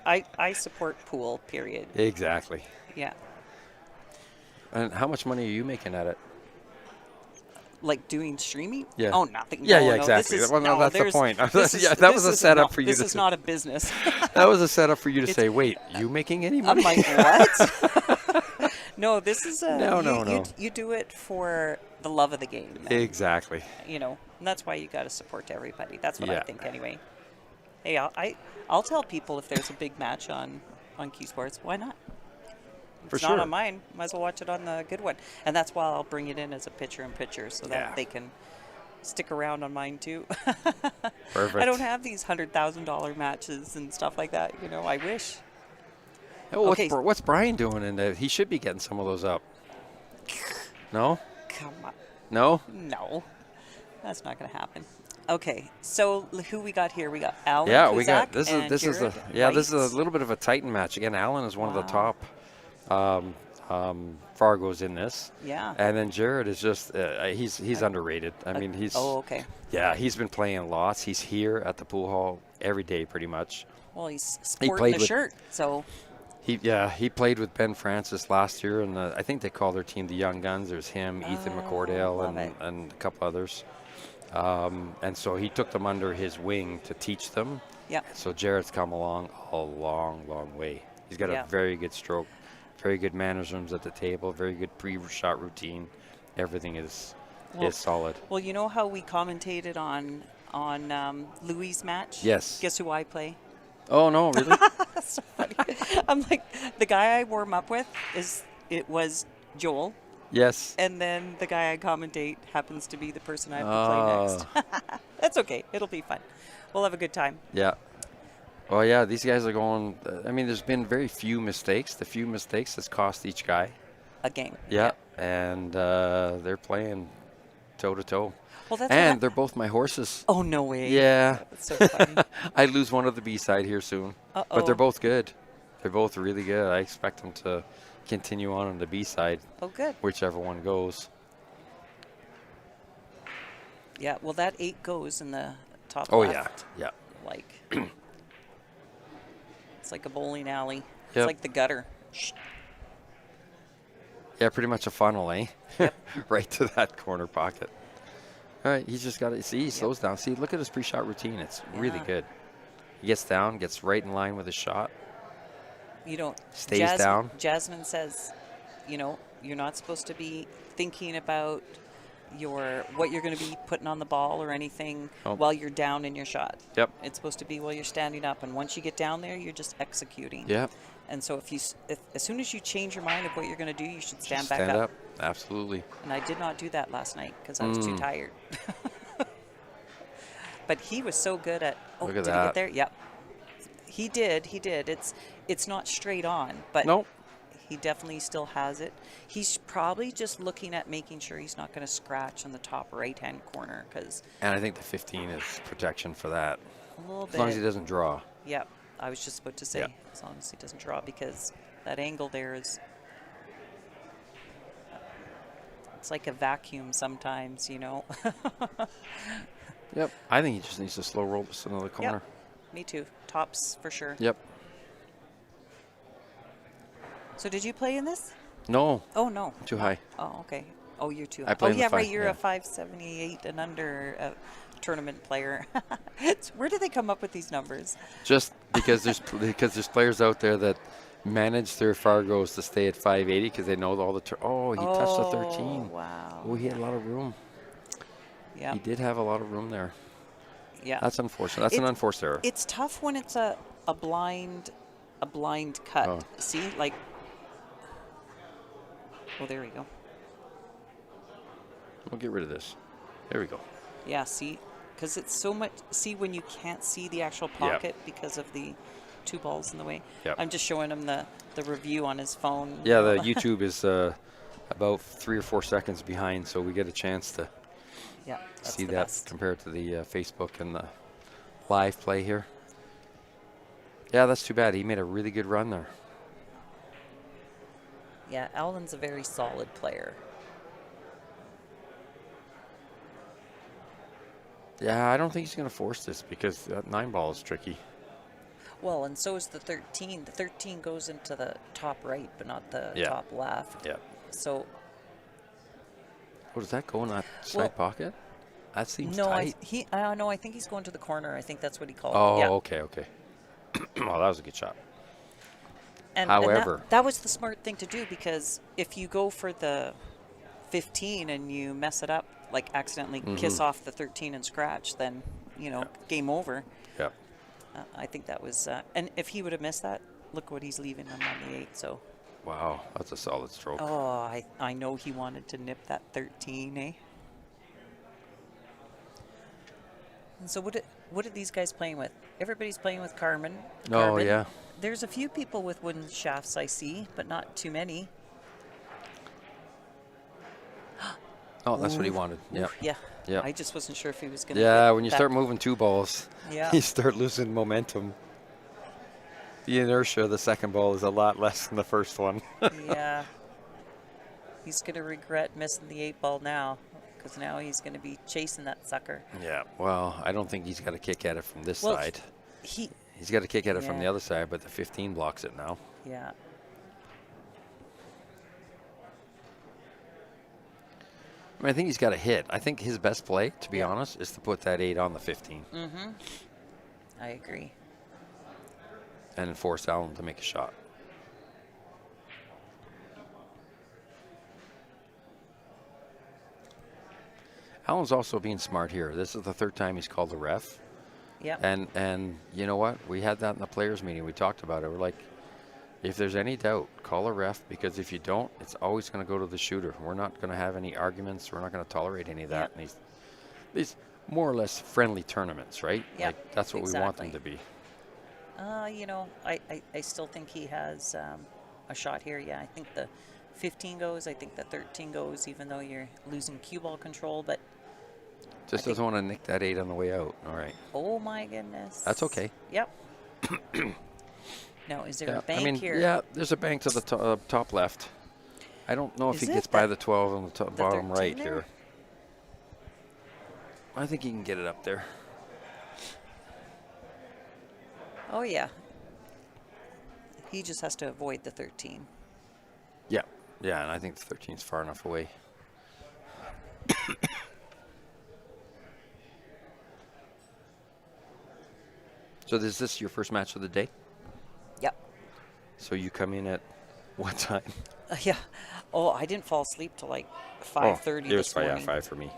I support pool, period. Exactly. Yeah. And how much money are you making at it? Like doing streaming? Yeah. Oh, nothing. Yeah, no, yeah, no, exactly. This is, Well, no, that's the there's- point. this is- Yeah, that was this a is setup not- for you This to is not a business. That was a setup for you to say, wait, you making any money? I'm like, what? No, this is a. No. You do it for the love of the game. And, Exactly. you know, and that's why you got to support everybody. That's what I Yeah. think, anyway. Hey, I'll tell people if there's a big match on Key Sports. Why not? For It's sure. not on mine. Might as well watch it on the good one. And that's why I'll bring it in as a picture-in-picture so that Yeah. they can stick around on mine too. Perfect. I don't have these $100,000 matches and stuff like that. You know, I wish. Oh, Okay. what's Brian doing in there? He should be getting some of those up. No? Come on. No? No. That's not going to happen. Okay, so who we got here? We got Alan. Yeah, we got Kuzak this is a Jared this is Wright. a little bit of a Titan match again. Alan is one of the Wow. top Fargos in this. Yeah. And then Jared is just he's underrated. I mean he's Oh, okay. yeah, he's been playing lots. He's here at the pool hall every day pretty much. Well, he's He sporting played the with- shirt, so He played with Ben Francis last year, and I think they call their team the Young Guns. There's him, Ethan McCordale, love it. and a couple others. And so he took them under his wing to teach them. yeah. So Jared's come along a long, long way. He's got Yeah. a very good stroke, very good mannerisms at the table, very good pre-shot routine. Everything is solid. Well, you know how we commentated on Louis' match? Yes. Guess who I play? Oh no, really? That's so funny. I'm like, the guy I warm up with was Joel, Yes. and then the guy I commentate happens to be the person I have to Oh. play next. That's okay. It'll be fun. We'll have a good time. Yeah. Well, yeah, these guys are going. I mean, there's been very few mistakes. The few mistakes has cost each guy. A game. Yeah. And they're playing toe to toe. Well, that's And what they're both my horses. oh, no way. Yeah. That's so funny. I lose one of the B side here soon. Uh-oh. But they're both good. They're both really good. I expect them to continue on the B side, Oh, good. whichever one goes. Yeah, well, that 8 goes in the top Oh, left. yeah. Like, it's like a bowling alley. Yep. It's like the gutter. Yeah, pretty much a funnel, eh? Yep. Right to that corner pocket. All right, he's just got to see. He slows down. See, look at his pre-shot routine. It's really Yeah. good. He gets down, gets right in line with his shot. You don't. Stays down. Jasmine says, you know, you're not supposed to be thinking about what you're going to be putting on the ball or anything Oh. while you're down in your shot. Yep. It's supposed to be while you're standing up, and once you get down there, you're just executing. Yep. And so if as soon as you change your mind of what you're going to do, you should stand back Stand up. up. Absolutely. And I did not do that last night because I was too tired. But he was so good at. Oh, Look at did he that. get there? Yep. He did. It's not straight on, but Nope. he definitely still has it. He's probably just looking at making sure he's not going to scratch in the top right-hand corner because And I think the 15 is protection for that. a little bit. As long as he doesn't draw. Yep. I was just about to say, Yeah. as long as he doesn't draw, because that angle there is. It's like a vacuum sometimes, you know. Yep. I think he just needs to slow roll this into the corner. Yep. Me too. Tops for sure. Yep. So did you play in this? No. Oh no. Too high. Oh okay. Oh, you're too I high. play Oh in the yeah, right. five, You're yeah. a 578 and under tournament player. Where do they come up with these numbers? Just because there's players out there that manage their Fargos to stay at 580 because they know all the. Oh, he touched a 13. Wow. Oh, he had a lot of room. Yeah. He did have a lot of room there. Yeah. That's unfortunate. That's an unforced error. It's tough when it's a blind cut. Oh. See, like. Oh, there we go. We'll get rid of this. There we go. Yeah, see, because it's so much. See, when you can't see the actual Yep. pocket because of the 2 balls in the way. Yep. I'm just showing him the review on his phone. Yeah, the YouTube is about 3 or 4 seconds behind, so we get a chance to Yeah, that's see the that best. compared to the Facebook and the live play here. Yeah, that's too bad. He made a really good run there. Yeah, Alan's a very solid player. Yeah, I don't think he's going to force this because that 9 ball is tricky. Well, and so is the 13. The 13 goes into the top right, but not the Yeah. top left. Yeah. So, Oh, does that go in that side well, pocket? That seems no, tight. no, I think he's going to the corner. I think that's what he called. Oh, Yeah. okay. Well, that was a good shot. And However, that was the smart thing to do, because if you go for the 15 and you mess it up, like accidentally kiss off the 13 and scratch, then, game over. yeah. I think that was, and if he would have missed that, look what he's leaving on the 8. So, Wow, that's a solid stroke. oh, I know he wanted to nip that 13, eh? And so what are these guys playing with? Everybody's playing with carbon. Oh, yeah. There's a few people with wooden shafts I see, but not too many. Oh, that's what he wanted. Yeah. Yeah. Yeah. I just wasn't sure if he was going to. Yeah, when you start moving 2 balls, Yeah. you start losing momentum. The inertia of the second ball is a lot less than the first one. Yeah. He's going to regret missing the 8 ball now, because now he's going to be chasing that sucker. Yeah, well, I don't think he's got a kick at it from this side. He's got a kick at it from the other side, but the 15 blocks it now. Yeah. I mean, I think he's got a hit. I think his best play, to be honest, is to put that 8 on the 15. Mm-hmm. I agree. And then force Allen to make a shot. Allen's also being smart here. This is the 3rd time he's called the ref. Yeah. And you know what? We had that in the players' meeting. We talked about it. We're like, if there's any doubt, call a ref, because if you don't, it's always going to go to the shooter. We're not going to have any arguments. We're not going to tolerate any of that. Yeah. And these more or less friendly tournaments, right? Yeah, Like, that's what we want them to be. I still think he has a shot here. Yeah, I think the 15 goes. I think the 13 goes, even though you're losing cue ball control. But Just doesn't want to nick that 8 on the way out. All right. oh my goodness. That's okay. Yep. Now, is there a bank here? Yeah, there's a bank to the top left. I don't know if Is he it gets by the 12 on the bottom 13 right there? here. I think he can get it up there. Oh, yeah. He just has to avoid the 13. Yeah, yeah, and I think the 13 is far enough away. So is this your first match of the day? Yep. So you come in at what time? Yeah. Oh, I didn't fall asleep till like 5:30 It was this morning. 5 for me.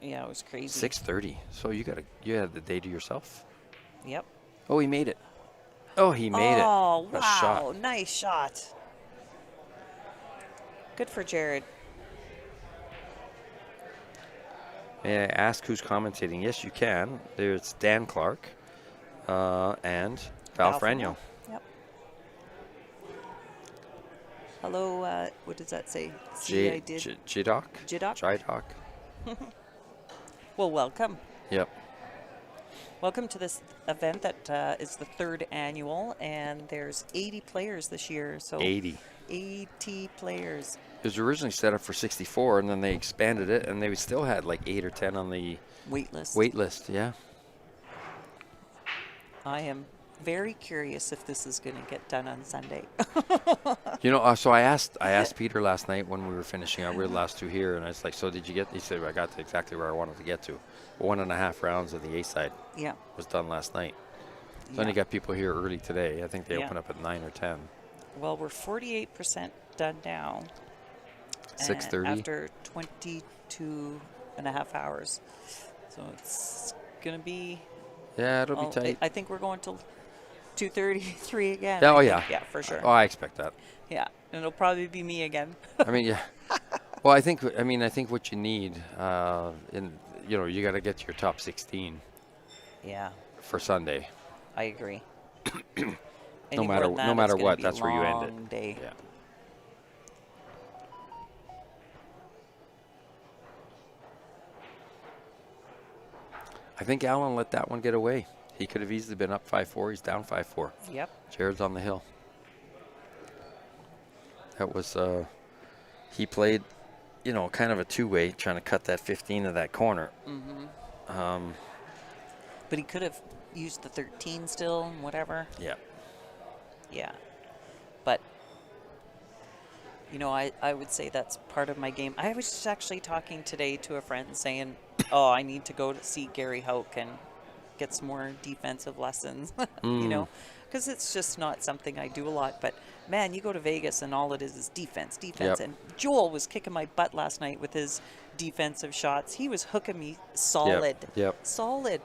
Yeah, it was crazy. 6:30. So you had the day to yourself. Yep. Oh, he made it. Oh, he made it. Oh, What a wow. shot. Nice shot. Good for Jared. May I ask who's commentating? Yes, you can. There's Dan Clark and Val Fragno. Yep. Hello, what does that say? Jidoc? Jidoc? Jidoc. Well, welcome. Yep. Welcome to this event that is the 3rd annual, and there's 80 players this year. So 80. 80 players. It was originally set up for 64, and then they expanded it, and they still had like 8 or 10 on the Wait list. wait list. Yeah. I am very curious if this is going to get done on Sunday. So I asked Peter last night when we were finishing up. We were the last 2 here, and I was like, "So did you get?" He said, "I got to exactly where I wanted to get to. 1.5 rounds of the A side Yeah. was done last night. So Yeah. then you got people here early today. I think they Yeah. open up at 9 or 10. Well, we're 48% done now. 6:30. After 22 and a half hours. So it's going to be... Yeah, it'll be tight. I think we're going till 2:33 again. Oh, I yeah. think. Yeah, for sure. Oh, I expect that. Yeah, and it'll probably be me again. I mean, yeah. Well, I think what you need, you got to get to your top 16 Yeah, for Sunday. I agree. No matter what, that's where you end it. Day. Yeah. I think Allen let that one get away. He could have easily been up 5-4. He's down 5-4. Yep. Jared's on the hill. That was, he played, kind of a 2-way, trying to cut that 15 to that corner. Mm-hmm. But he could have used the 13 still, and whatever. Yeah. Yeah. But, you know, I would say that's part of my game. I was just actually talking today to a friend saying, oh, I need to go to see Gary Houck and get some more defensive lessons, you know, because it's just not something I do a lot. But, man, you go to Vegas and all it is defense, defense. Yep. And Joel was kicking my butt last night with his defensive shots. He was hooking me solid. Yep. Solid.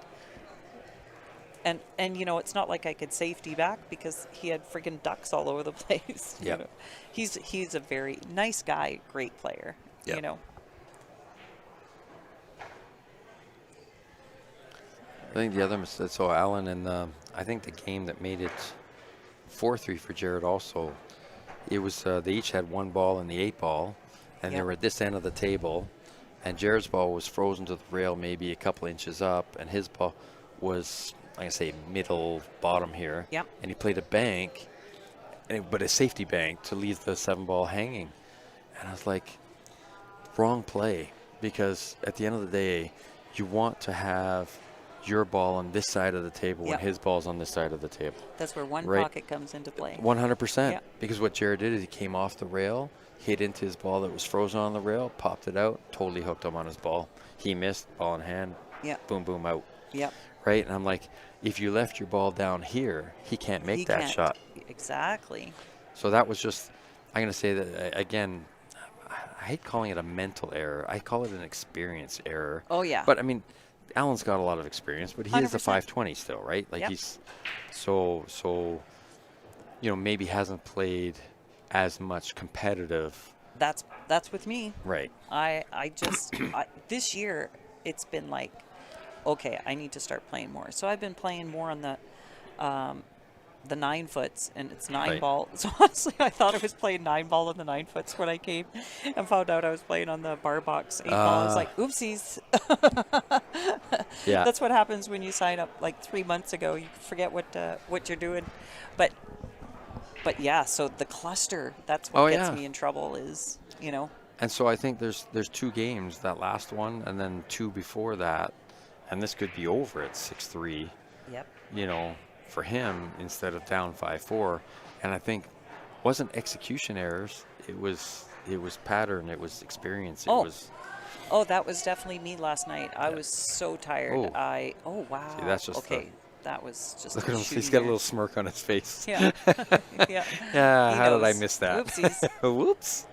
And you know, it's not like I could safety back because he had friggin' ducks all over the place. Yep. You know? He's a very nice guy, great player. Yep. You know. I think the other mistake, so Alan and I think the game that made it 4-3 for Jared also, it was they each had one ball in the 8-ball, and they Yep. were at this end of the table, and Jared's ball was frozen to the rail maybe a couple inches up, and his ball was, like I say, middle bottom here. Yep. And he played a bank, but a safety bank to leave the 7-ball hanging, and I was like, wrong play, because at the end of the day, you want to have your ball on this side of the table when Yep. his ball's on this side of the table. That's where one Right. pocket comes into play. 100%. Yep. Because what Jared did is he came off the rail, hit into his ball that was frozen on the rail, popped it out, totally hooked him on his ball. He missed, ball in hand, Yep. boom, boom, out. Yep. Right? And I'm like, if you left your ball down here, he can't make He that can't. shot. Exactly. So that was just, I'm going to say that, again, I hate calling it a mental error. I call it an experience error. Oh, yeah. But, I mean, Alan's got a lot of experience, but he is a 100%. 520 still, right? Like Yep. he's so, you know, maybe hasn't played as much competitive. That's with me. Right. I just this year it's been like, okay, I need to start playing more. So I've been playing more on the 9 foots, and it's 9 Right. ball. So honestly, I thought I was playing 9 ball on the 9 foots when I came, and found out I was playing on the bar box 8 ball. I was like, oopsies. Yeah. That's what happens when you sign up like 3 months ago. You forget what you're doing, but yeah. So the cluster, that's what Oh, gets yeah. me in trouble. Is, you know. And so I think there's 2 games, that last one and then 2 before that, and this could be over at 6-3. Yep. You know, for him instead of down 5-4. And I think wasn't execution errors. It was pattern. It was experience. It was. Oh, that was definitely me last night. I Yeah. was so tired. Oh. Oh wow. See, that's just okay. That was just. Look a at him. shooting He's got a error. little smirk on his face. Yeah. Yeah. Yeah. He How did I knows. miss that? Oopsies. Whoops.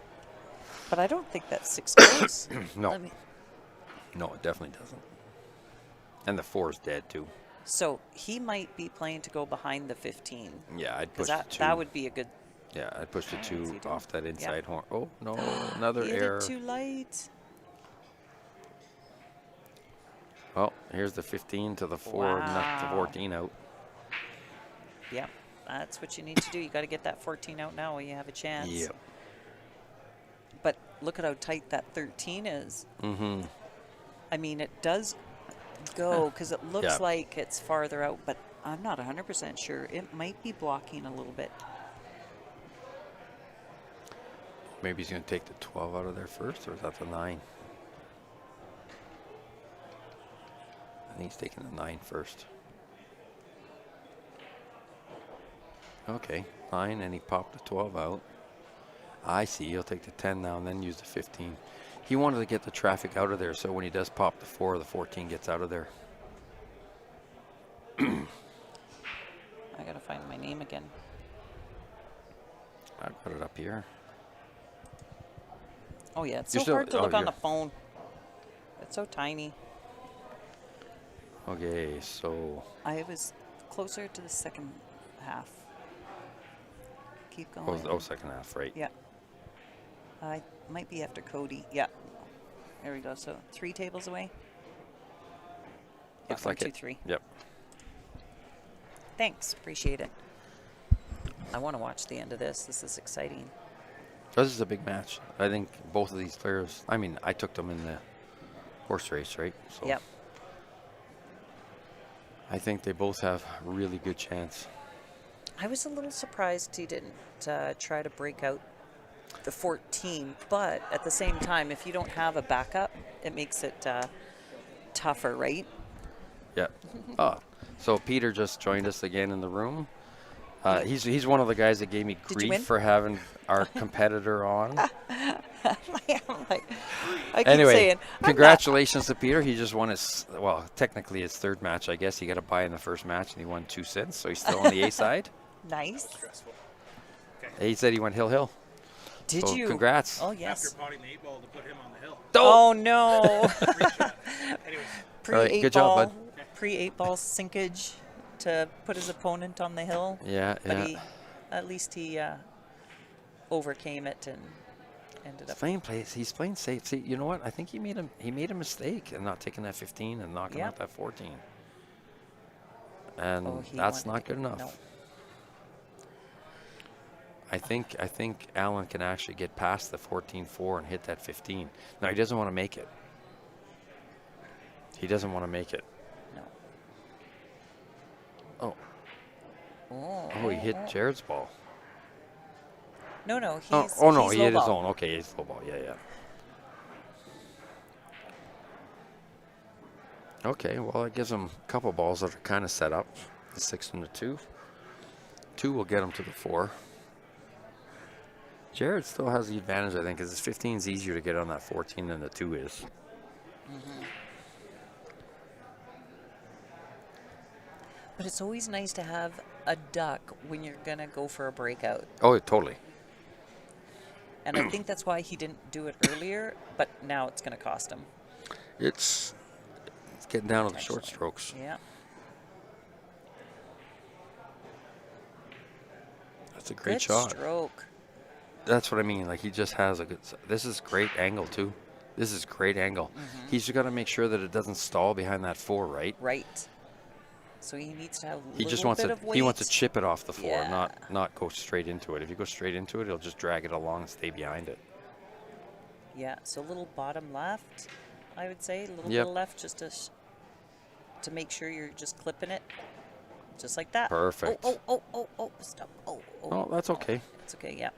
But I don't think that's 6 goes. No. Let me- No, it definitely doesn't. And the 4 is dead too. So he might be playing to go behind the 15. Yeah, I'd Because push that, the 2. that would be a good. Yeah, I'd push the Is 2 he doing- off that Yep. inside horn. Oh no, another He hit error. it too light. Well, here's the 15 to the 4, knock the Wow. 14 out. Yep. That's what you need to do. You got to get that 14 out now while you have a chance. Yep. But look at how tight that 13 is. Mm-hmm. I mean, it does go because it looks Yeah. like it's farther out, but I'm not 100% sure. It might be blocking a little bit. Maybe he's going to take the 12 out of there first, or is that the 9? I think he's taking the 9 first. Okay, 9, and he popped the 12 out. I see. He'll take the 10 now and then use the 15. He wanted to get the traffic out of there, so when he does pop the 4, the 14 gets out of there. I got to find my name again. I've got it up here. Oh, yeah. It's You're so still- hard to oh, look on you're- the phone. It's so tiny. Okay, so I was closer to the second half. Keep going. second half, right? Yeah. I might be after Cody. Yeah. There we go. So 3 tables away. Looks yeah, 1, like 2, it. 3. Yep. Thanks. Appreciate it. I want to watch the end of this. This is exciting. This is a big match. I think both of these players, I mean, I took them in the horse race, right? So Yep. I think they both have a really good chance. I was a little surprised he didn't try to break out the 14, but at the same time, if you don't have a backup, it makes it tougher, right? Yeah. Oh, so Peter just joined us again in the room. Yeah. He's one of the guys that gave me Did you win? grief for having our competitor on. I'm like, I keep Anyway, saying, I'm not. congratulations to Peter. He just won his, well, technically his third match, I guess. He got a bye in the first match, and he won 2 cents, so he's still on the A side. Nice. He said he went hill. Did So you? congrats. Oh, yes. After potting the 8 ball to put him on the hill. Oh, no. Anyways, Pre-8 good ball, job, pre-8 ball sinkage to put his opponent on the hill. Yeah, But yeah. at least he overcame it and ended up. He's playing safe. See, you know what? I think he made a mistake in not taking that 15 and knocking Yeah. out that 14. And He that's wanted not to- good enough. No. I think Alan can actually get past the 14-4 and hit that 15. Now he doesn't want to make it. He doesn't want to make it. No. Oh, Oh, he hit Jared's ball. No, he's No, he's he hit low his ball. own. Okay, he's low ball. Yeah. Okay, well, it gives him a couple balls that are kind of set up. The 6 and the 2. 2 will get him to the 4. Jared still has the advantage, I think, because his 15 is easier to get on that 14 than the 2 is. But it's always nice to have a duck when you're going to go for a breakout. Oh, totally. And I think that's why he didn't do it earlier, but now it's going to cost him. It's getting down to the short strokes. Yeah. That's a great Good shot. stroke. That's what I mean. Like, he just has a good. This is great angle too. This is great angle. He's got to make sure that it doesn't stall behind that 4, right? Right. So he needs to have a He little just wants bit to. of weight. He wants to chip it off the 4, Yeah. not go straight into it. If you go straight into it, he'll just drag it along and stay behind it. Yeah, so a little bottom left, I would say. A little Yep. bit of left just to make sure you're just clipping it. Just like that. Perfect. Oh, stop. Oh, that's okay. It's okay, yeah.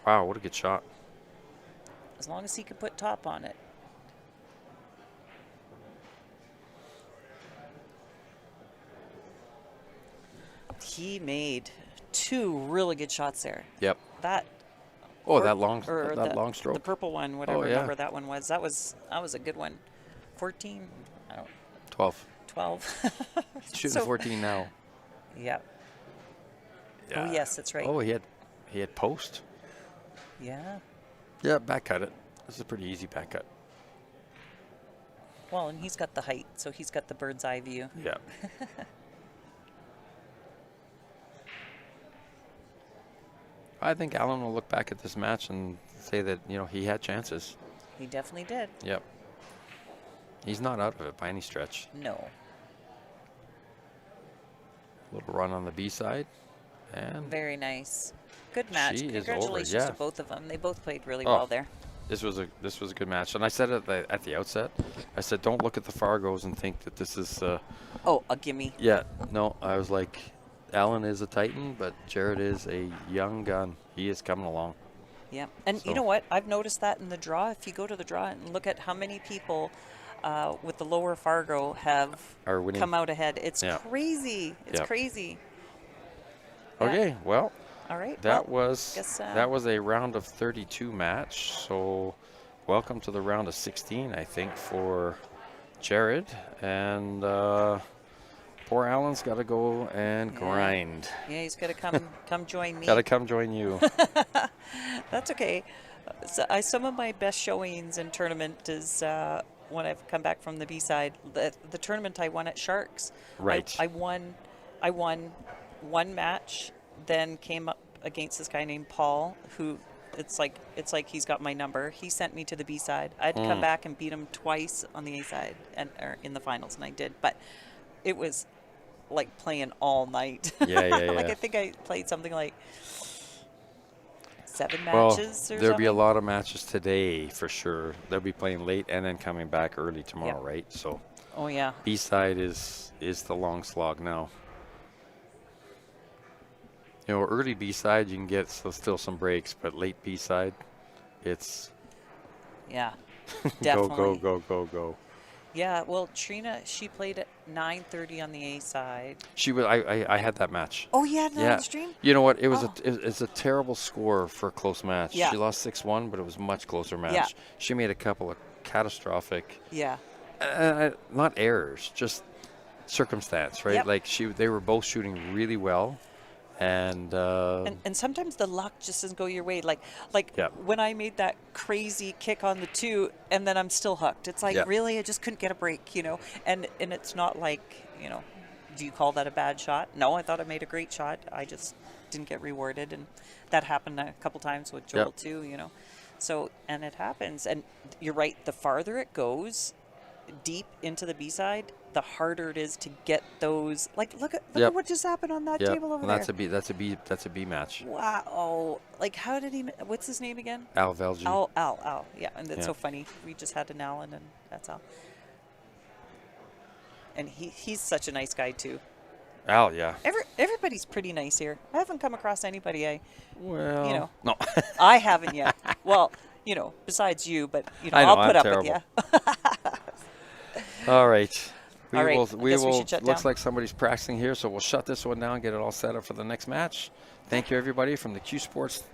Wow, what a good shot. As long as he can put top on it. He made 2 really good shots there. Yep. That Oh, that long stroke. The purple one, whatever yeah. number that one was. That was a good one. 14, I don't 12. 12. He's shooting So- 14 now. Yep. Yeah. Oh, yes, that's right. Oh, he had post. Yeah. Yeah, back cut it. This is a pretty easy back cut. Well, and he's got the height, so he's got the bird's eye view. Yeah. I think Alan will look back at this match and say that, he had chances. He definitely did. Yep. He's not out of it by any stretch. No. Little run on the B side. And Very nice. Good match. She is over, Congratulations yeah. to both of them. They both played really Oh. well there. this was a good match. And I said at the outset, I said, don't look at the Fargos and think that this is Oh, a gimme. yeah, no, I was like, Alan is a Titan, but Jared is a young gun. He is coming along. Yeah. And you So- know what? I've noticed that in the draw. If you go to the draw and look at how many people with the lower Fargo have Are winning. come out ahead, it's Yeah. crazy. It's Yep. crazy. Yeah. Okay, well, All right. that well, was guess, that was a round of 32 match. So, welcome to the round of 16, I think, for Jared. And poor Alan's got to go and Yeah. grind. Yeah, he's got to come join me. Got to come join you. That's okay. Some of my best showings in tournament is when I've come back from the B side. The tournament I won at Sharks. Right. I won one match, then came up against this guy named Paul, who it's like he's got my number. He sent me to the B side. I had to come back and beat him twice on the A side or in the finals, and I did. But it was like playing all night. Yeah. Like I think I played something like 7 Well, matches or there'll be a something. lot of matches today for sure. They'll be playing late and then coming back early tomorrow, Yep. right? So Oh yeah. B side is the long slog now. Early B side you can get still some breaks, but late B side, it's Yeah. go Definitely. go go go go. Yeah, well, Trina, she played at 9:30 on the A side. She was. I had that match. Oh, you had that on Yeah. the stream? You know what? It was Oh. it's a terrible score for a close match. Yeah. She lost 6-1, but it was a much closer match. Yeah. She made a couple of catastrophic, Yeah. not errors, just circumstance, right? Yep. Like they were both shooting really well, and And sometimes the luck just doesn't go your way. Like Yeah. when I made that crazy kick on the 2, and then I'm still hooked. It's like, Yeah. really, I just couldn't get a break, And it's not like, do you call that a bad shot? No, I thought I made a great shot. I just didn't get rewarded, and that happened a couple times with Joel Yep. too. So, and it happens. And you're right. The farther it goes deep into the B side, the harder it is to get those. Like, look at Yep. what just happened on that yeah, table over and there. that's a B match. Wow. Like, how did he, what's his name again? Al Velji. Al. Yeah, and that's Yeah. so funny. We just had an Alan, and that's Al. And he's such a nice guy, too. Al, yeah. Everybody's pretty nice here. I haven't come across anybody Well, no. I haven't yet. Well, besides you, but, I know, I'll put I'm up with terrible. you. All right. All right, I guess we will. should shut Looks down. like somebody's practicing here, so we'll shut this one down, get it all set up for the next match. Thank you, everybody, from the Q Sports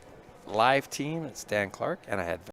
Live team. It's Dan Clark, and I had